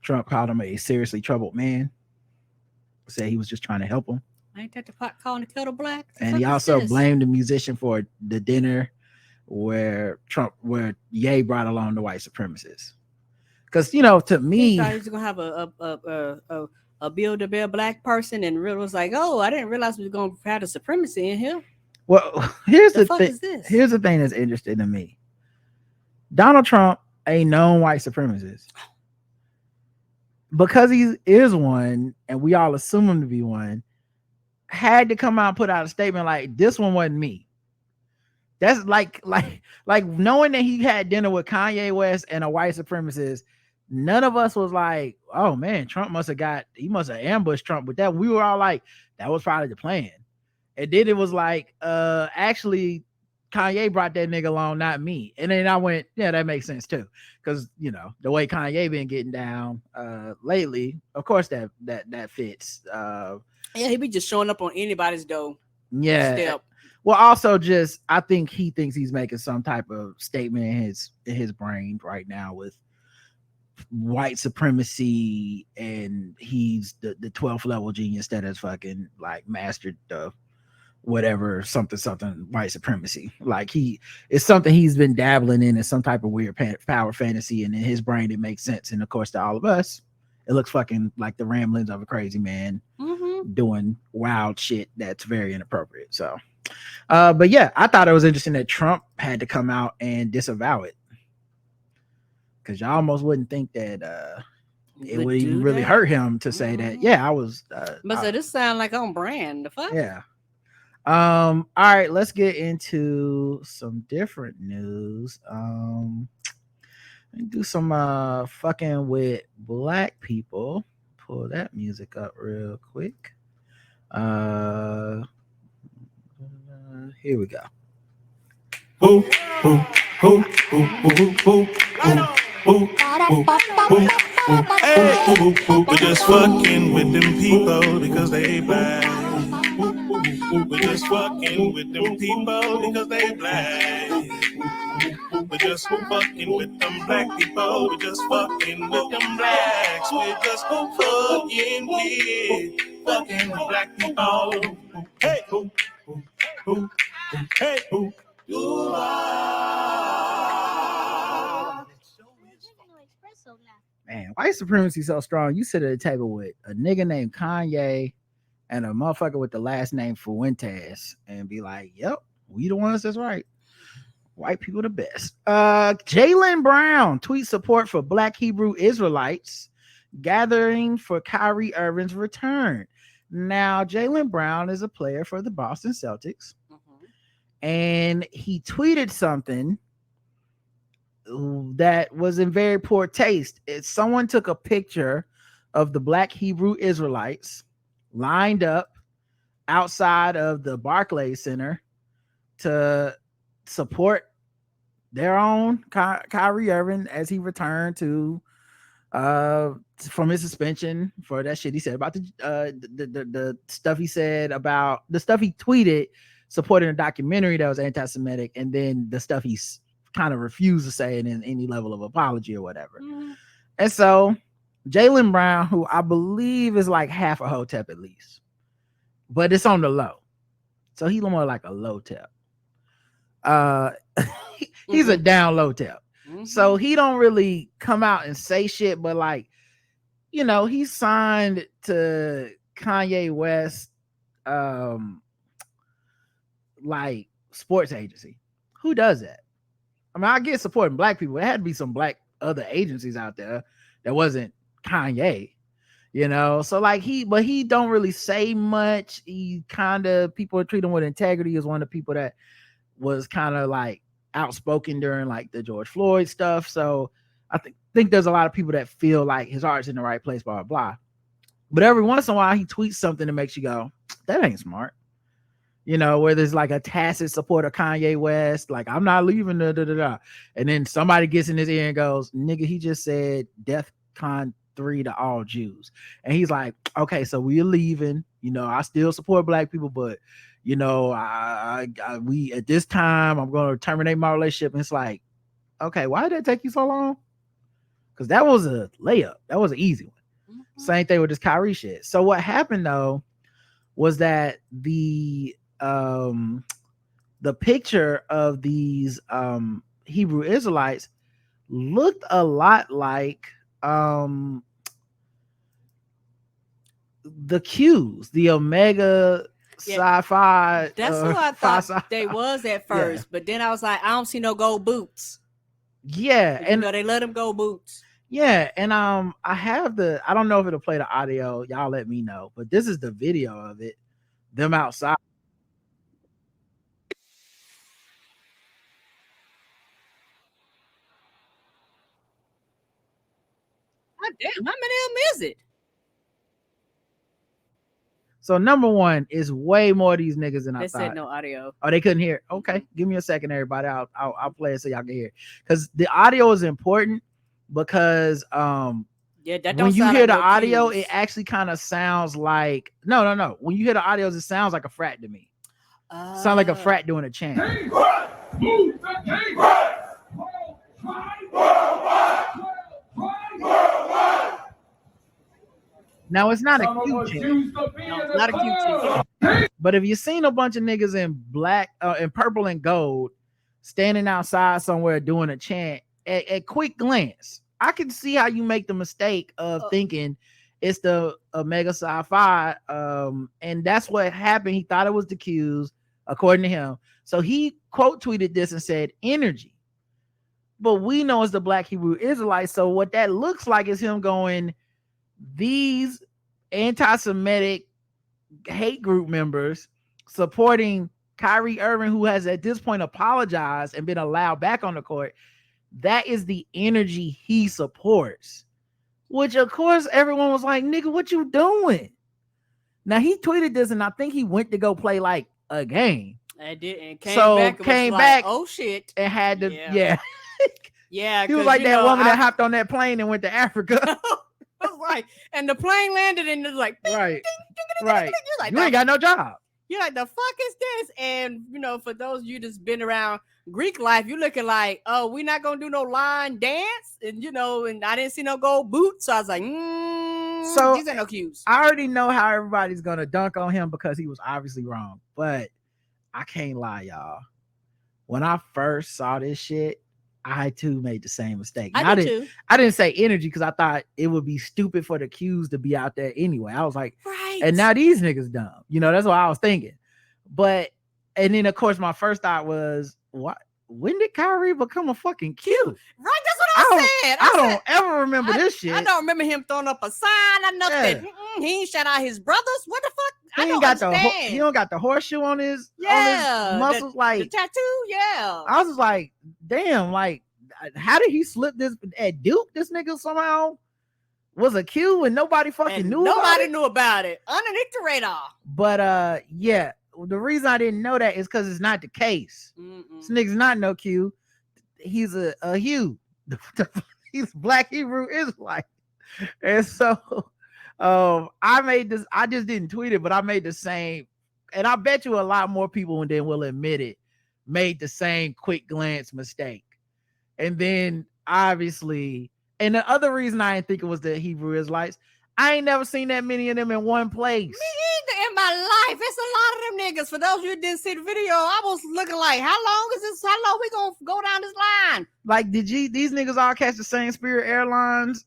S1: Trump called him a seriously troubled man. Said he was just trying to help him.
S2: Ain't that the pot calling the kettle black?
S1: And he also blamed the musician for the dinner where Ye brought along the white supremacists. Because, to me,
S2: he thought he was gonna have a Build a Bear black person, and real was like, oh, I didn't realize we were gonna have a supremacy in here.
S1: Well, here's the thing.
S2: Is this?
S1: Here's the thing that's interesting to me. Donald Trump, a known white supremacist, because he is one, and we all assume him to be one, had to come out and put out a statement like, "This one wasn't me." That's like knowing that he had dinner with Kanye West and a white supremacist. None of us was like, oh man, Trump must have ambushed Trump with that. We were all like, that was probably the plan. And then it was like, actually, Kanye brought that nigga along, not me. And then I went, yeah, that makes sense too. Because, the way Kanye been getting down lately, of course that fits.
S2: Yeah, he be just showing up on anybody's door.
S1: Yeah.
S2: Step.
S1: Well, also just, I think he thinks he's making some type of statement in his brain right now with white supremacy, and he's the 12th level genius that has fucking like mastered the whatever something white supremacy. Like it's something he's been dabbling in some type of weird power fantasy, and in his brain it makes sense, and of course to all of us it looks fucking like the ramblings of a crazy man doing wild shit that's very inappropriate. So but yeah, I thought it was interesting that Trump had to come out and disavow it, because y'all almost wouldn't think that it would even really hurt him to say that. Yeah, I was.
S2: But this sound like on brand. The fuck.
S1: Yeah. All right, let's get into some different news. Do some fucking with black people. pull that music up real quick. Uh, Here we go.
S3: Who, who, who, who, who, who, who, we're just fucking with them people because they black. We're just fucking with them people because they black. We're just fucking with them black people. We're just fucking with them blacks. We're just fucking with black people. Hey, hey, you are.
S1: Man, white supremacy so strong. You sit at a table with a nigga named Kanye and a motherfucker with the last name Fuentes and be like, yep, we the ones that's right. White people the best. Jaylen Brown tweets support for Black Hebrew Israelites gathering for Kyrie Irving's return. Now, Jaylen Brown is a player for the Boston Celtics, and he tweeted something that was in very poor taste. Someone took a picture of the Black Hebrew Israelites lined up outside of the Barclays Center to support their own Kyrie Irving as he returned to from his suspension for that shit he said about the stuff he said about the stuff he tweeted supporting a documentary that was anti-Semitic, and then the stuff he's kind of refused to say it in any level of apology or whatever. And so Jaylen Brown, who I believe is like half a Hotep at least, but it's on the low, so he's more like a low tep. He's a down low tep, so he don't really come out and say shit, but like, you know, he signed to Kanye West like sports agency. Who does that? I mean, I get supporting black people. There had to be some black other agencies out there that wasn't Kanye, you know. So like he don't really say much. He kind of, people treat him with integrity. As one of the people that was kind of like outspoken during like the George Floyd stuff. So I think there's a lot of people that feel like his heart's in the right place, blah blah blah. But every once in a while he tweets something that makes you go, that ain't smart. You know, where there's like a tacit support of Kanye West, like I'm not leaving, and then somebody gets in his ear and goes, nigga, he just said Def Con 3 to all Jews. And he's like, okay, so we're leaving. You know, I still support black people, but you know, we at this time I'm going to terminate my relationship. And it's like, okay, why did that take you so long? Because that was a layup. That was an easy one. Same thing with this Kyrie shit. So what happened though was that the picture of these Hebrew Israelites looked a lot like the Qs, the Omega Sci-Fi.
S2: That's who I thought they was at first, but then I was like, I don't see no gold boots.
S1: Yeah, and
S2: they let them go boots.
S1: Yeah, and I don't know if it'll play the audio. Y'all let me know, but this is the video of it. Them outside.
S2: God damn, how many of them is it?
S1: So number one is way more of these niggas than I thought.
S2: They said no audio.
S1: Oh, they couldn't hear. Okay, give me a second, everybody. I'll play it so y'all can hear. Because the audio is important. Because
S2: that don't
S1: when you
S2: sound
S1: hear
S2: like
S1: the
S2: no
S1: audio,
S2: cues.
S1: it actually kind of sounds like no. When you hear the audios, it sounds like a frat to me. Sound like a frat doing a chant. Now it's not a cute chant.
S2: No, it's not a cute chant.
S1: But if you've seen a bunch of niggas in black, in purple and gold, standing outside somewhere doing a chant, at quick glance, I can see how you make the mistake of thinking it's the Omega Sci-Fi, and that's what happened. He thought it was the Qs, according to him. So he quote tweeted this and said, "Energy." But we know it's the Black Hebrew Israelites. So what that looks like is him going, these anti-Semitic hate group members supporting Kyrie Irving, who has at this point apologized and been allowed back on the court. That is the energy he supports. which of course everyone was like, nigga, what you doing? Now he tweeted this, and I think he went to go play like a game.
S2: And did and
S1: Came
S2: like,
S1: back
S2: oh shit.
S1: and had to
S2: Yeah.
S1: He was like that woman that hopped on that plane and went to Africa.
S2: Right. And the plane landed and it was like,
S1: right.
S2: You're like,
S1: you ain't got no job.
S2: You're like, the fuck is this? And for those of you that's been around Greek life, you're looking like, oh, we're not gonna do no line dance, and and I didn't see no gold boots, so I was like, so these ain't no cues.
S1: I already know how everybody's gonna dunk on him because he was obviously wrong, but I can't lie, y'all. When I first saw this shit, I too made the same mistake.
S2: I
S1: didn't say energy because I thought it would be stupid for the Qs to be out there anyway. I was like,
S2: right.
S1: And now these niggas dumb. That's what I was thinking. But and then of course my first thought was, what? When did Kyrie become a fucking Q?
S2: Right, that's what I said.
S1: I don't ever remember this shit.
S2: I don't remember him throwing up a sign or nothing. Yeah. He ain't shout out his brothers. What the fuck? He don't got the horseshoe on his muscles, like the tattoo. Yeah,
S1: I was just like, damn, like how did he slip this at Duke? This nigga somehow was a Q and nobody fucking knew.
S2: Nobody knew about it underneath the radar.
S1: But yeah. The reason I didn't know that is because it's not the case. This nigga's not no Q. He's a Hugh. He's Black Hebrew Israelite. And so I made this. I just didn't tweet it, but I made the same. And I bet you a lot more people, and then will admit it, made the same quick glance mistake. And then obviously, and the other reason I didn't think it was the Hebrew Israelites, I ain't never seen that many of them in one place.
S2: Me either in my life. It's a lot of them niggas. For those of you who didn't see the video, I was looking like, how long is this? How long we gonna go down this line?
S1: Like, these niggas all catch the same Spirit Airlines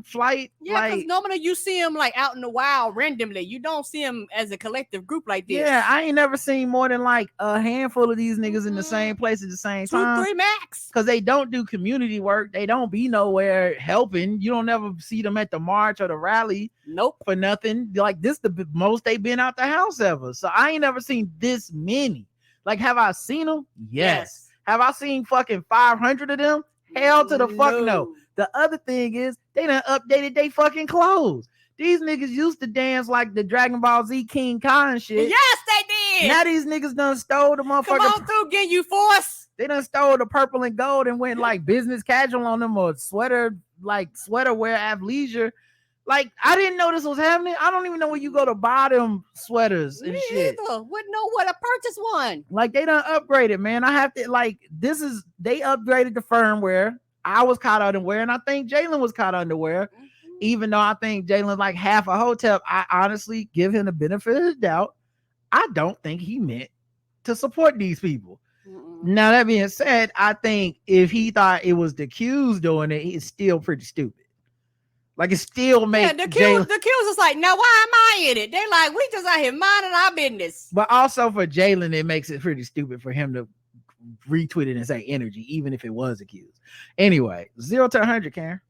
S1: flight?
S2: Yeah, because normally you see them like out in the wild randomly. You don't see them as a collective group like this.
S1: Yeah, I ain't never seen more than like a handful of these niggas in the same place at the same time.
S2: 2-3 max.
S1: Because they don't do community work. They don't be nowhere helping. You don't ever see them at the march or the rally.
S2: Nope.
S1: For nothing. Like, this the most they been out the house ever. So I ain't never seen this many. Like, have I seen them? Yes. Have I seen fucking 500 of them? Hell to the fuck no. The other thing is, they done updated they fucking clothes. These niggas used to dance like the Dragon Ball Z King Khan shit.
S2: Yes, they did.
S1: Now these niggas done stole the motherfucker.
S2: Come on through, get you force.
S1: They done stole the purple and gold and went like business casual on them, or sweater wear athleisure. Like, I didn't know this was happening. I don't even know where you go to buy them sweaters and shit.
S2: Wouldn't know where to purchase one.
S1: Like, they done upgraded, man. I have to, like, they upgraded the firmware. I was caught underwear, and I think Jalen was caught underwear. Even though I think Jalen's like half a hotel, I honestly give him the benefit of the doubt. I don't think he meant to support these people. Now, that being said, I think if he thought it was the Qs doing it, it's still pretty stupid. Like, it still makes
S2: the Qs is like, now why am I in it? They're like, we just out here minding our business.
S1: But also for Jalen, it makes it pretty stupid for him to retweet it and say energy, even if it was accused. Anyway, 0 to 100, Karen.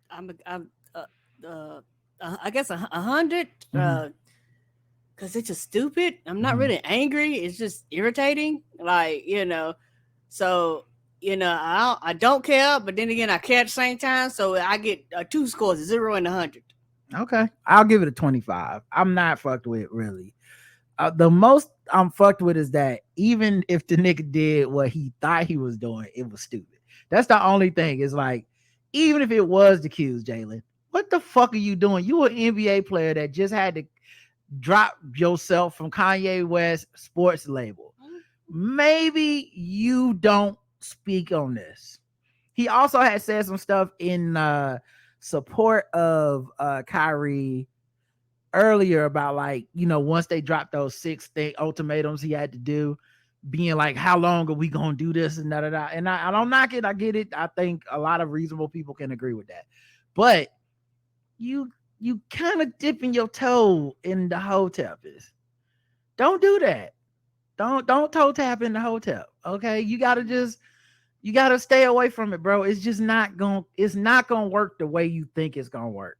S2: I guess 100. Because it's just stupid. I'm not really angry. It's just irritating. Like, so. I don't care, but then again, I care at the same time. So I get 2 scores, 0 and 100.
S1: Okay, I'll give it a 25. I'm not fucked with, really. The most I'm fucked with is that even if the nigga did what he thought he was doing, it was stupid. That's the only thing. It's like, even if it was the Qs, Jalen, what the fuck are you doing? You an NBA player that just had to drop yourself from Kanye West sports label. Maybe you don't speak on this. He also had said some stuff in support of Kyrie earlier about, like, once they dropped those 6 ultimatums he had to do, being like, how long are we gonna do this and da. And I don't knock it. I get it. I think a lot of reasonable people can agree with that. But you kind of dipping your toe in the hotel is. Don't do that. Don't toe tap in the hotel. Okay, you gotta stay away from it, bro. It's not gonna work the way you think it's gonna work.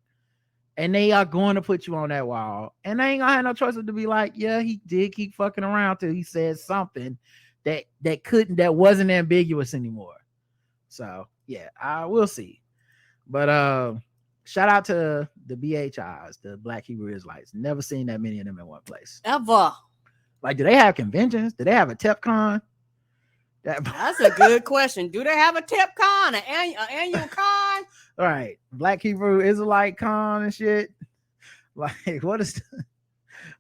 S1: And they are going to put you on that wall. And they ain't gonna have no choice but to be like, yeah, he did keep fucking around till he said something that wasn't ambiguous anymore. So yeah, I will see. But shout out to the BHIs, the Black Hebrew Israelites. Never seen that many of them in one place.
S2: Ever.
S1: Like, do they have conventions? Do they have a Tep Con?
S2: That's a good question. Do they have a Tep Con, an annual con?
S1: All right, Black Hebrew Israelite Con and shit. Like, what is?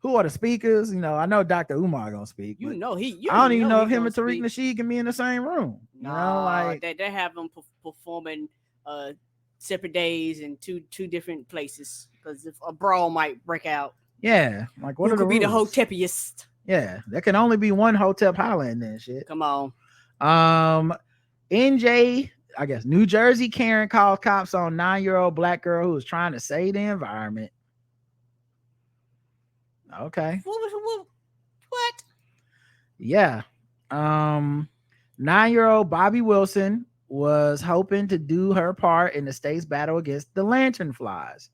S1: Who are the speakers? You know, I know Dr. Umar gonna speak.
S2: You know he. You
S1: I don't even know if
S2: he
S1: him
S2: gonna
S1: and Tariq
S2: speak.
S1: Nasheed can be in the same room. You know,
S2: Nah,
S1: like
S2: they have them performing separate days in two different places because if a brawl might break out.
S1: yeah, like what
S2: Who
S1: are the
S2: could be the
S1: rules?
S2: hotepiest?
S1: Yeah, there can only be one Hotep Highland then shit.
S2: Come on.
S1: NJ, I guess New Jersey Karen called cops on 9-year-old black girl who was trying to save the environment. Okay.
S2: What?
S1: Yeah. 9-year-old Bobby Wilson was hoping to do her part in the state's battle against the lantern flies.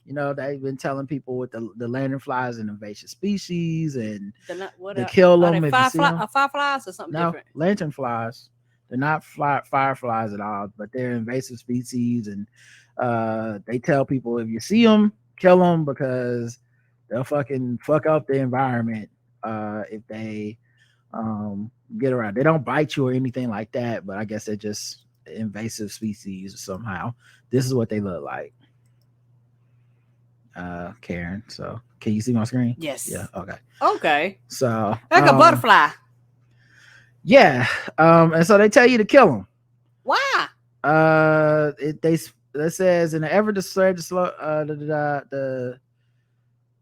S1: You know, they've been telling people with the lantern flies an invasive species and to kill them if you see them.
S2: Fireflies or something different?
S1: Lantern flies. They're not fireflies at all, but they're invasive species. And they tell people if you see them, kill them because they'll fucking fuck up the environment if they get around. They don't bite you or anything like that, but I guess they're just invasive species somehow. This is what they look like. Karen, so can you see my screen?
S2: Yes.
S1: Yeah.
S2: Okay.
S1: So
S2: like a butterfly.
S1: Yeah. And so they tell you to kill them.
S2: Why?
S1: That says in the ever to spread the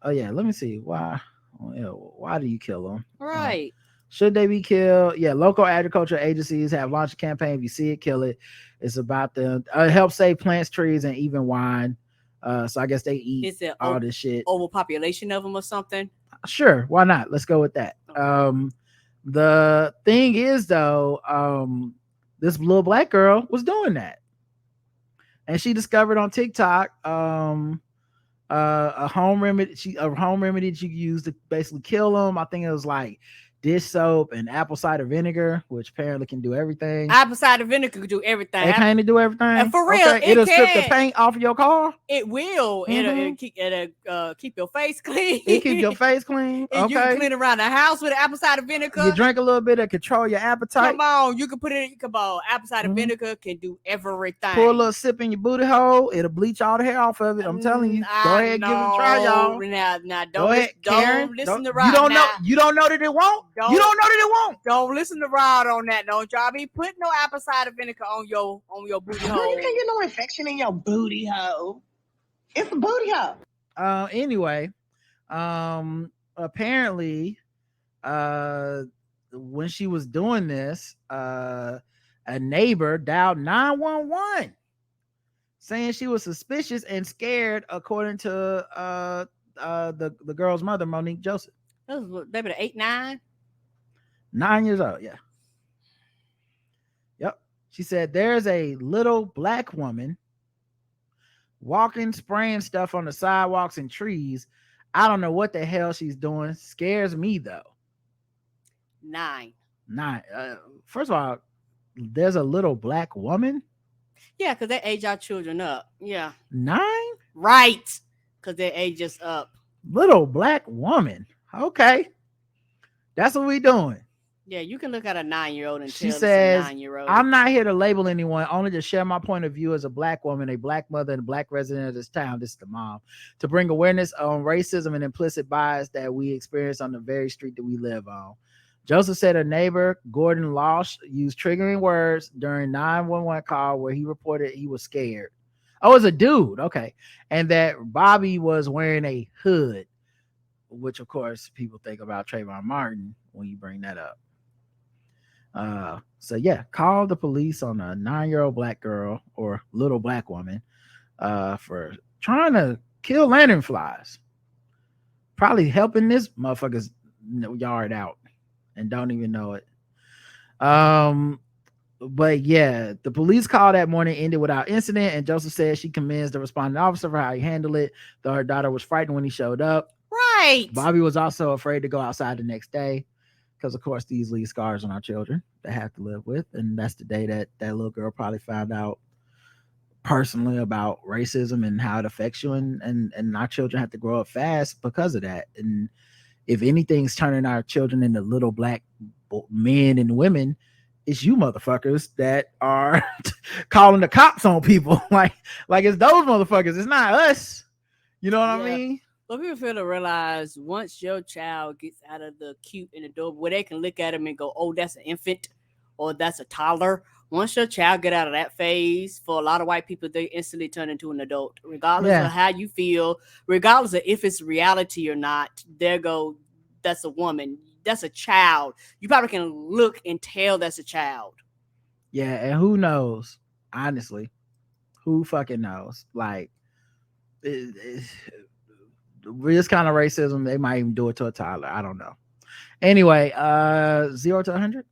S1: oh yeah, let me see why. Why do you kill them?
S2: Right.
S1: Should they be killed? Yeah, local agriculture agencies have launched a campaign. If you see it, kill it. It's about them help save plants, trees, and even wine. So I guess they eat all this shit.
S2: Overpopulation of them or something?
S1: Sure, why not? Let's go with that. Okay. The thing is though, this little black girl was doing that, and she discovered on TikTok a home remedy. A home remedy she could use to basically kill them. I think it was like dish soap and apple cider vinegar, which apparently can do everything.
S2: Apple cider vinegar can do everything.
S1: It can do everything.
S2: And for real,
S1: okay. It'll strip the paint off of your car.
S2: It will. Mm-hmm. It'll keep your face clean.
S1: It keep your face clean.
S2: And you can clean around the house with apple cider vinegar.
S1: You drink a little bit to control your appetite.
S2: Come on, you can put it in. Come on, apple cider vinegar can do everything.
S1: Pour a little sip in your booty hole. It'll bleach all the hair off of it. I'm telling you. Go ahead, give it a try, y'all.
S2: Now don't listen to Rod.
S1: You don't know that it won't. You don't know that it won't.
S2: Don't listen to Rod on that. Don't y'all be putting no apple cider vinegar on your booty hole.
S4: You can't get no infection in your booty hole. It's a booty hole.
S1: Anyway, apparently, when she was doing this, a neighbor dialed 911, saying she was suspicious and scared, according to the girl's mother, Monique Joseph.
S2: That was maybe 8, 9.
S1: 9 years old, yeah. Yep. She said there's a little black woman walking, spraying stuff on the sidewalks and trees. I don't know what the hell she's doing. Scares me though.
S2: 9.
S1: First of all, there's a little black woman.
S2: Yeah, because they age our children up. Yeah.
S1: 9?
S2: Right. Because they age us up.
S1: Little black woman. Okay. That's what we doing.
S2: Yeah, you can look at a 9-year-old and
S1: she
S2: tell
S1: says,
S2: it's a 9-year-old.
S1: I'm not here to label anyone, only to share my point of view as a black woman, a black mother, and a black resident of this town. This is the mom. To bring awareness on racism and implicit bias that we experience on the very street that we live on. Joseph said her neighbor, Gordon Losh, used triggering words during 911 call where he reported he was scared. Oh, it's a dude. Okay. And that Bobby was wearing a hood, which of course people think about Trayvon Martin when you bring that up. So yeah, call the police on a 9-year-old black girl or little black woman for trying to kill lantern flies. Probably helping this motherfucker's yard out and don't even know it. But yeah, the police call that morning ended without incident, and Joseph said she commends the responding officer for how he handled it, though her daughter was frightened when he showed up.
S2: Right.
S1: Bobby was also afraid to go outside the next day because of course these leave scars on our children that have to live with, and that's the day that that little girl probably found out personally about racism and how it affects you, and our children have to grow up fast because of that. And if anything's turning our children into little black men and women, it's you motherfuckers that are calling the cops on people. like it's those motherfuckers. It's not us. You know what I
S2: Yeah.
S1: mean?
S2: But people fail to realize once your child gets out of the cute and adorable, where they can look at them and go, "Oh, that's an infant," or "That's a toddler." Once your child get out of that phase, for a lot of white people, they instantly turn into an adult, regardless
S1: Yeah.
S2: of how you feel, regardless of if it's reality or not. There go, that's a woman, that's a child. You probably can look and tell that's a child.
S1: Yeah, and who knows? Honestly, who fucking knows? Like, this kind of racism, they might even do it to a toddler. I don't know. Anyway, 0 to 100.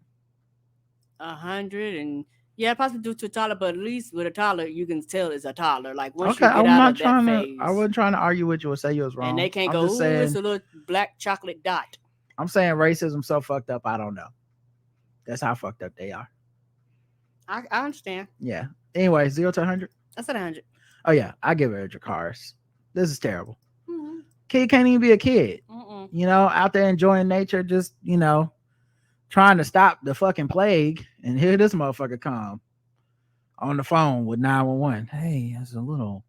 S2: 100, and yeah, possibly do to a toddler, but at least with a toddler, you can tell it's a toddler. Like once
S1: Okay,
S2: you get
S1: I'm
S2: out
S1: not
S2: of that
S1: trying to.
S2: phase,
S1: I wasn't trying to argue with you or say you was wrong.
S2: and they can't
S1: I'm
S2: go,
S1: just
S2: "Ooh, it's
S1: saying.
S2: a little black chocolate dot."
S1: I'm saying racism so fucked up. I don't know. That's how fucked up they are.
S2: I understand.
S1: Yeah. Anyway, 0 to 100.
S2: That's at 100.
S1: Oh yeah, I give it a cars. This is terrible.
S2: Mm-hmm.
S1: Kid can't even be a kid.
S2: Mm-mm.
S1: You know, out there enjoying nature, just trying to stop the fucking plague, and here this motherfucker come on the phone with 911. Hey, there's a little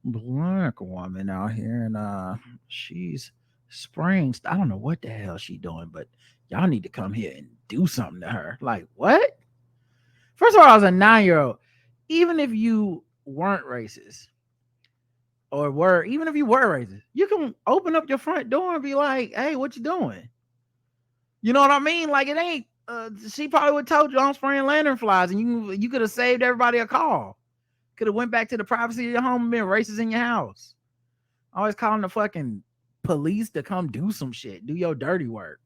S1: black woman out here, and she's spraying. I don't know what the hell she doing, but y'all need to come here and do something to her. Like what? First of all, I was a 9-year-old. Even if you weren't racist, or were, even if you were racist, you can open up your front door and be like, "Hey, what you doing?" You know what I mean? Like it ain't. She probably would have told you I'm spraying lantern flies, and you could have saved everybody a call. Could have went back to the privacy of your home and been racist in your house. Always calling the fucking police to come do some shit, do your dirty work.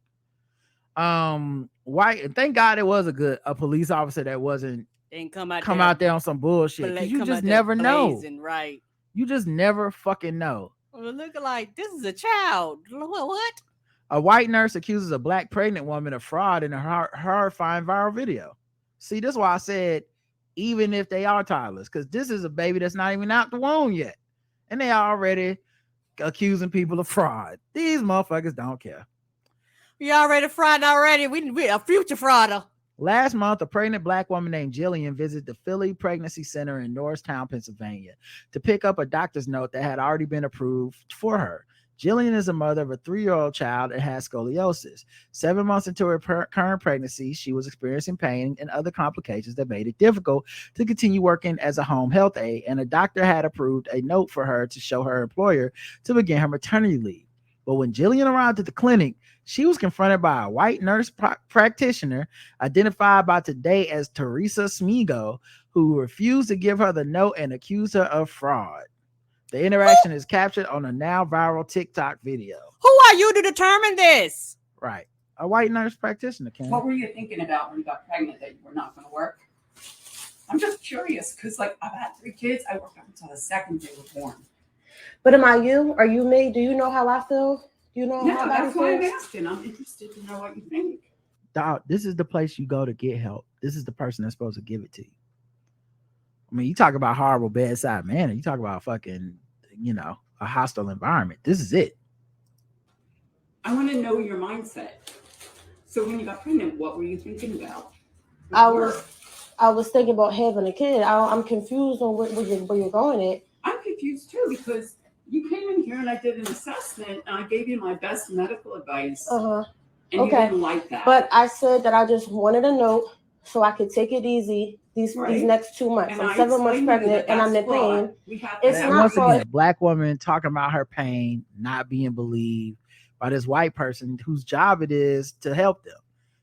S1: White. Thank God it was a police officer that wasn't
S2: And
S1: come out there on some bullshit. Because you just never know.
S2: Right.
S1: You just never fucking know.
S2: Well, looking like this is a child. What?
S1: A white nurse accuses a black pregnant woman of fraud in a horrifying viral video. See, this is why I said, even if they are toddlers, because this is a baby that's not even out the womb yet. And they are already accusing people of fraud. These motherfuckers don't care.
S2: We already fraud already. We a future frauder.
S1: Last month, a pregnant black woman named Jillian visited the Philly Pregnancy Center in Norristown, Pennsylvania, to pick up a doctor's note that had already been approved for her. Jillian is a mother of a 3-year-old child and has scoliosis. 7 months into her current pregnancy, she was experiencing pain and other complications that made it difficult to continue working as a home health aide, and a doctor had approved a note for her to show her employer to begin her maternity leave. But when Jillian arrived at the clinic, she was confronted by a white nurse practitioner identified by Today as Teresa Smigo, who refused to give her the note and accused her of fraud. The interaction is captured on a now viral TikTok video.
S2: Who are you to determine this?
S1: Right. A white nurse practitioner, Karen.
S5: What were you thinking about when you got pregnant that you were not going to work? I'm just curious because, like, I've had 3 kids. I worked up until the second they were born.
S6: But am I you? Are you me? Do you know how I feel? Do you know
S5: No,
S6: how
S5: that's
S6: I
S5: why I'm
S6: feel?
S5: asking. I'm interested to know what you think.
S1: Dog, this is the place you go to get help. This is the person that's supposed to give it to you. I mean, you talk about horrible bedside manner. You talk about fucking, a hostile environment. This is it.
S5: I want to know your mindset. So when you got pregnant, what were you thinking about?
S6: I was thinking about having a kid. I'm confused on where you're going at.
S5: I'm confused too because you came in here and I did an assessment and I gave you my best medical advice.
S6: Uh-huh.
S5: And
S6: Okay.
S5: you didn't like that.
S6: But I said that I just wanted a note so I could take it easy these next 2 months.
S5: And
S6: I'm
S5: I
S6: 7 months
S5: explained to you
S6: pregnant
S5: that
S6: and I'm in
S5: that's fraud.
S6: pain.
S5: We have
S6: It's
S5: to-
S6: not
S1: Once
S6: fraud.
S1: again, black woman talking about her pain, not being believed by this white person whose job it is to help them.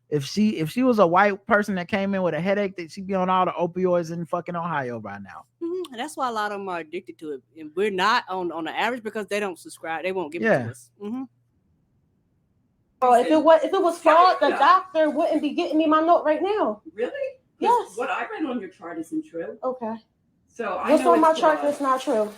S1: If she was a white person that came in with a headache, that she'd be on all the opioids in fucking Ohio by now.
S2: Mm-hmm. And that's why a lot of them are addicted to it, and we're not on the average because they don't subscribe. They won't give it to us. Mm-hmm.
S6: If it was fraud, the doctor wouldn't be getting me my note right now.
S5: Really?
S6: Yes.
S5: What I read on your chart isn't true.
S6: Okay.
S5: So I
S6: What's
S5: know
S6: on my
S5: it's
S6: chart
S5: fraud.
S6: that's not true?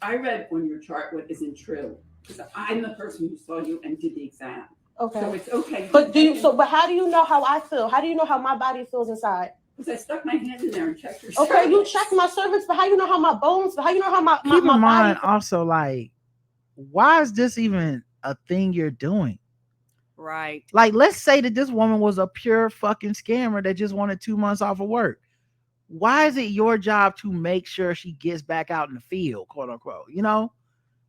S5: I read on your chart what isn't true because I'm the person who saw you and did the exam.
S6: Okay.
S5: So it's okay.
S6: But but how do you know how I feel? How do you know how my body feels inside?
S5: Because I stuck my hand in there and checked your
S6: Okay, you
S5: cervix.
S6: check my cervix, but how you know how my bones? How you know how my
S1: Keep
S6: my
S1: in mind
S6: body?
S1: also, like, why is this even a thing you're doing?
S2: Right.
S1: Like, let's say that this woman was a pure fucking scammer that just wanted 2 months off of work. Why is it your job to make sure she gets back out in the field, quote unquote? You know,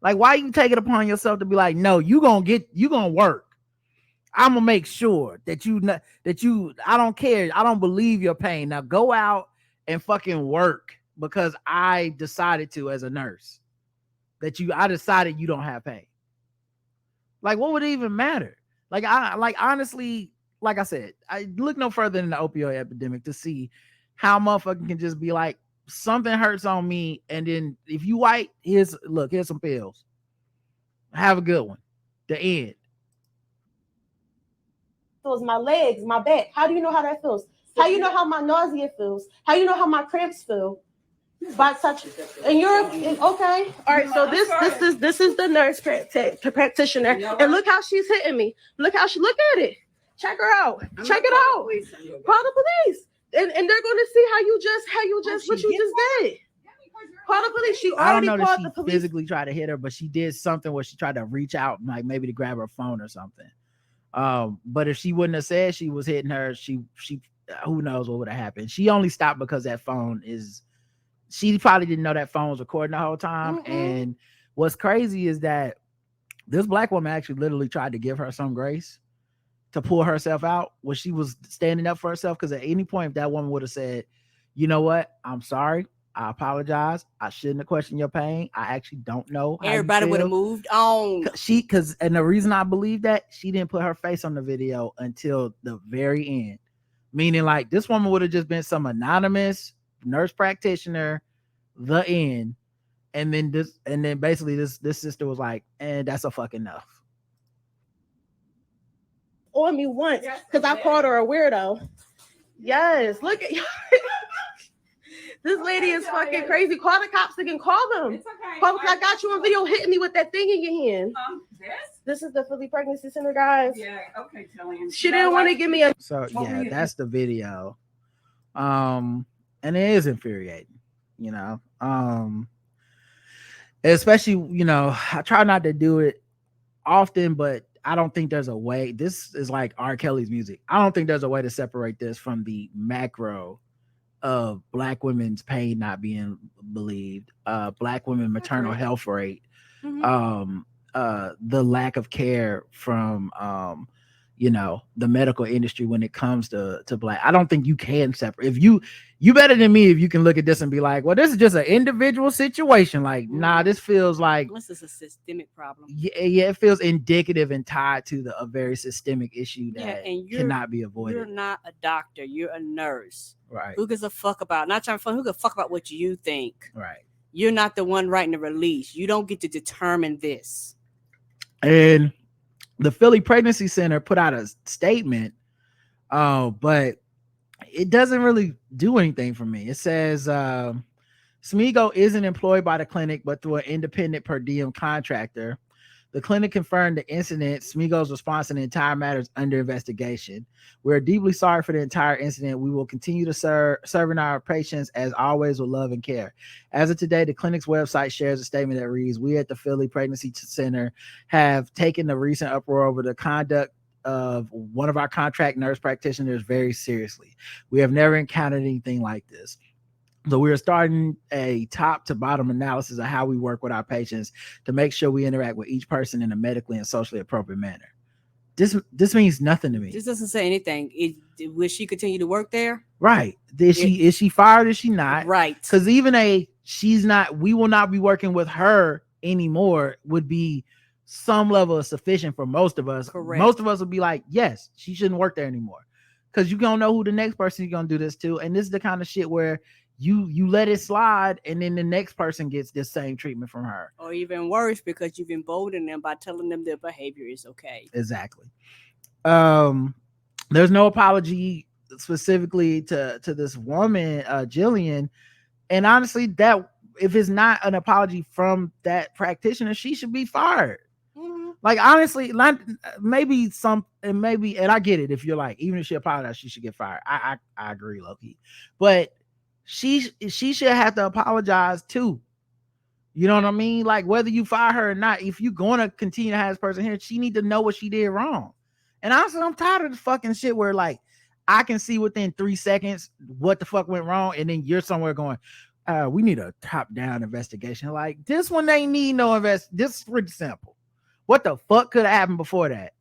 S1: like, why you take it upon yourself to be like, no, you gonna work. I'm gonna make sure that I don't care. I don't believe your pain. Now go out and fucking work because I decided to as a nurse I decided you don't have pain. Like, what would it even matter? Like, honestly, like I said, I look no further than the opioid epidemic to see how motherfucking can just be like, something hurts on me, and then if you white, here's some pills. Have a good one. The end.
S6: Feels my legs, my back. How do you know how that feels? How you know how my nausea feels? How you know how my cramps feel? By touching. And you're okay. All right. So this is the nurse practitioner, and look how she's hitting me. Look how she look at it. Check her out. Check it out. Call the police, and they're going to see how you just what you just did. Call the police. She
S1: I don't
S6: already
S1: know that
S6: called
S1: she
S6: the police.
S1: physically tried to hit her, but she did something where she tried to reach out, like maybe to grab her phone or something. But if she wouldn't have said she was hitting her, she who knows what would have happened. She only stopped because that phone is. She probably didn't know that phone was recording the whole time. Mm-mm. And what's crazy is that this black woman actually literally tried to give her some grace to pull herself out when she was standing up for herself. Because at any point, if that woman would have said, you know what, I'm sorry, I apologize, I shouldn't have questioned your pain, I actually don't know how
S2: everybody would have moved on.
S1: And the reason I believe that, she didn't put her face on the video until the very end. Meaning, like, this woman would have just been some anonymous nurse practitioner, the end, and then basically this sister was like, and that's a fuck enough.
S6: On me once because I called her a weirdo. Yes, look at this lady is fucking crazy. Call the cops again. Call them. It's okay. Call them. I got you on video hitting me with that thing in your hand. This is the Philly Pregnancy Center, guys.
S5: Yeah. Okay, Jillian.
S6: She didn't want to give me a.
S1: So yeah, that's the video. And it is infuriating, you know. Especially, you know, I try not to do it often, but I don't think there's a way. This is like R. Kelly's music. I don't think there's a way to separate this from the macro of black women's pain not being believed, black women maternal health rate, the lack of care from you know, the medical industry when it comes to black. I don't think you can separate. If you better than me if you can look at this and be like, well, this is just an individual situation. Like, nah, this feels like
S2: this is a systemic problem.
S1: Yeah, it feels indicative and tied to a very systemic issue that cannot be avoided.
S2: You're not a doctor, you're a nurse.
S1: Right.
S2: Who gives a fuck about, not trying to who gives a fuck about what you think?
S1: Right.
S2: You're not the one writing the release. You don't get to determine this.
S1: And the Philly Pregnancy Center put out a statement, but it doesn't really do anything for me. It says Smigo isn't employed by the clinic, but through an independent per diem contractor. The clinic confirmed the incident. Smigo's response and the entire matter is under investigation. We're deeply sorry for the entire incident. We will continue to serving our patients as always with love and care. As of today, the clinic's website shares a statement that reads, we at the Philly Pregnancy Center have taken the recent uproar over the conduct of one of our contract nurse practitioners very seriously. We have never encountered anything like this. So we're starting a top to bottom analysis of how we work with our patients to make sure we interact with each person in a medically and socially appropriate manner. This means nothing to me.
S2: This doesn't say anything. Will she continue to work there?
S1: Right. Is she fired? Is she not?
S2: Right.
S1: Because even she's not, we will not be working with her anymore would be some level of sufficient for most of us.
S2: Correct.
S1: Most of us would be like, yes, she shouldn't work there anymore. Because you don't know who the next person you're going to do this to. And this is the kind of shit where you let it slide and then the next person gets this same treatment from her.
S2: Or even worse, because you've emboldened them by telling them their behavior is okay.
S1: Exactly. There's no apology specifically to this woman, Jillian. And honestly, that if it's not an apology from that practitioner, she should be fired. Mm-hmm. Like honestly, maybe and I get it. If you're like, even if she apologized, she should get fired. I agree, Loki. But she should have to apologize too. You know what I mean? Like whether you fire her or not, if you're gonna continue to have this person here, she need to know what she did wrong. And honestly, I'm tired of this fucking shit where like I can see within 3 seconds what the fuck went wrong, and then you're somewhere going, we need a top-down investigation. Like this one, they need no This is pretty simple. What the fuck could have happened before that?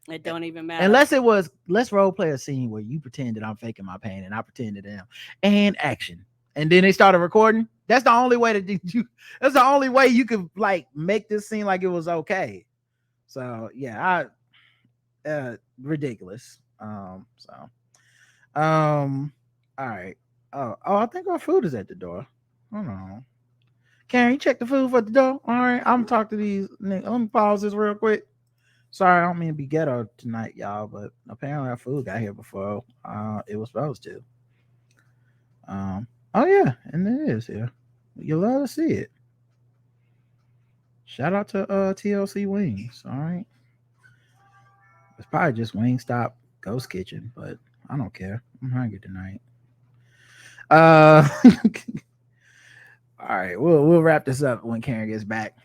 S2: It don't even matter.
S1: Unless it was, let's role play a scene where you pretend that I'm faking my pain and I pretend that I am, and action. And then they started recording. That's the only way that's the only way you could like make this seem like it was okay. So yeah, ridiculous. All right. Oh, I think our food is at the door. Hold on. Karen, you check the food for the door. All right, I'm gonna talk to these niggas. Let me pause this real quick. Sorry, I don't mean to be ghetto tonight, y'all, but apparently our food got here before it was supposed to. Oh yeah, and it is here. You love to see it. Shout out to TLC Wings. All right, it's probably just Wingstop Ghost Kitchen, but I don't care. I'm hungry tonight. All right, we'll wrap this up when Karen gets back.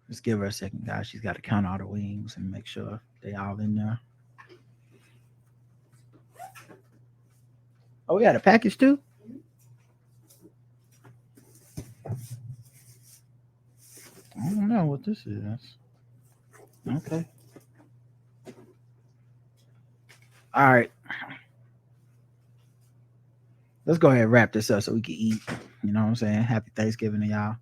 S1: Just give her a second, guys. She's got to count all the wings and make sure they all in there. Oh, we got a package too? I don't know what this is. Okay. All right. Let's go ahead and wrap this up so we can eat. You know what I'm saying? Happy Thanksgiving to y'all.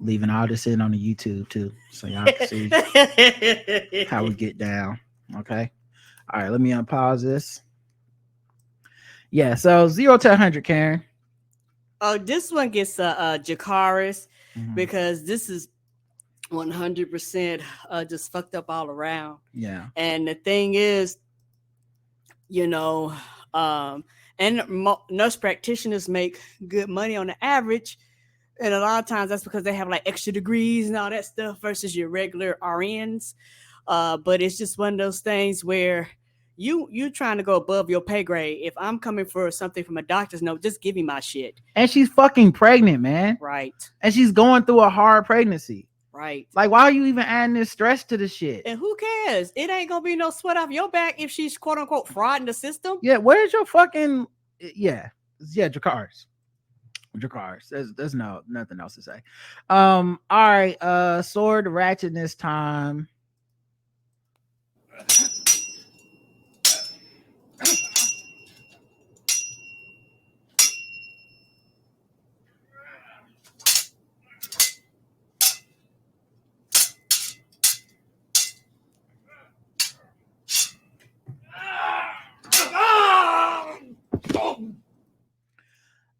S1: Leaving all this in on the YouTube too, so y'all can see how we get down. Okay. All right, let me unpause this. Yeah, so 0 to 100, Karen.
S2: Oh, this one gets Jakaris because this is 100% just fucked up all around.
S1: Yeah.
S2: And the thing is, you know, and nurse practitioners make good money on the average. And a lot of times that's because they have like extra degrees and all that stuff versus your regular RNs. But it's just one of those things where you trying to go above your pay grade. If I'm coming for something from a doctor's note, just give me my shit.
S1: And she's fucking pregnant, man.
S2: Right.
S1: And she's going through a hard pregnancy.
S2: Right.
S1: Like, why are you even adding this stress to the shit?
S2: And who cares? It ain't gonna be no sweat off your back if she's quote unquote frauding the system.
S1: Yeah, where's your fucking Jakaris. There's nothing else to say. All right, sword ratchet this time.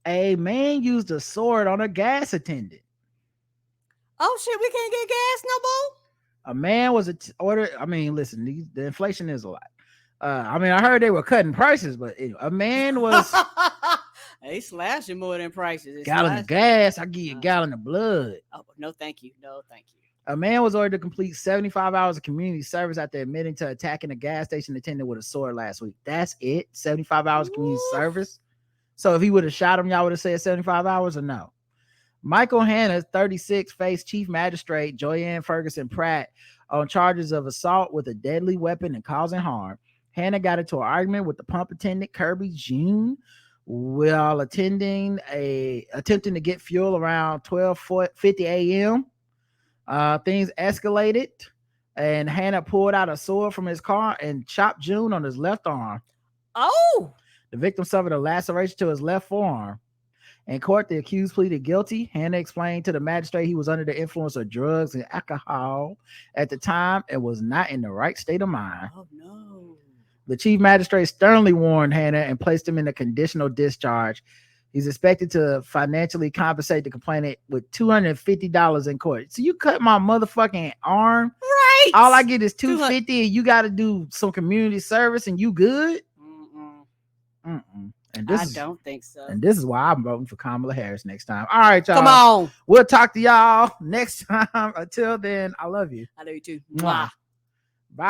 S1: A man used a sword on a gas attendant.
S2: Oh shit, we can't get gas no more.
S1: A man was listen, the inflation is a lot. I heard they were cutting prices, but a man was
S2: they slashing more than prices.
S1: Gallon of gas. I give you a gallon of blood.
S2: Oh no, thank you. No, thank you.
S1: A man was ordered to complete 75 hours of community service after admitting to attacking a gas station attendant with a sword last week. That's it. 75 hours of community service. So if he would have shot him, y'all would have said 75 hours or no? Michael Hanna, 36, faced Chief Magistrate Joyanne Ferguson Pratt on charges of assault with a deadly weapon and causing harm. Hanna got into an argument with the pump attendant Kirby June while attempting to get fuel around 12:50 a.m. Things escalated, and Hanna pulled out a sword from his car and chopped June on his left arm.
S2: Oh!
S1: The victim suffered a laceration to his left forearm. In court, the accused pleaded guilty. Hanna explained to the magistrate he was under the influence of drugs and alcohol at the time and was not in the right state of mind.
S2: Oh, no.
S1: The chief magistrate sternly warned Hanna and placed him in a conditional discharge. He's expected to financially compensate the complainant with $250 in court. So you cut my motherfucking arm.
S2: Right.
S1: All I get is $250, and you got to do some community service, and you good? And
S2: I don't think so.
S1: And this is why I'm voting for Kamala Harris next time. All right, y'all.
S2: Come on.
S1: We'll talk to y'all next time. Until then, I love you.
S2: I love you too.
S1: Mwah. Bye.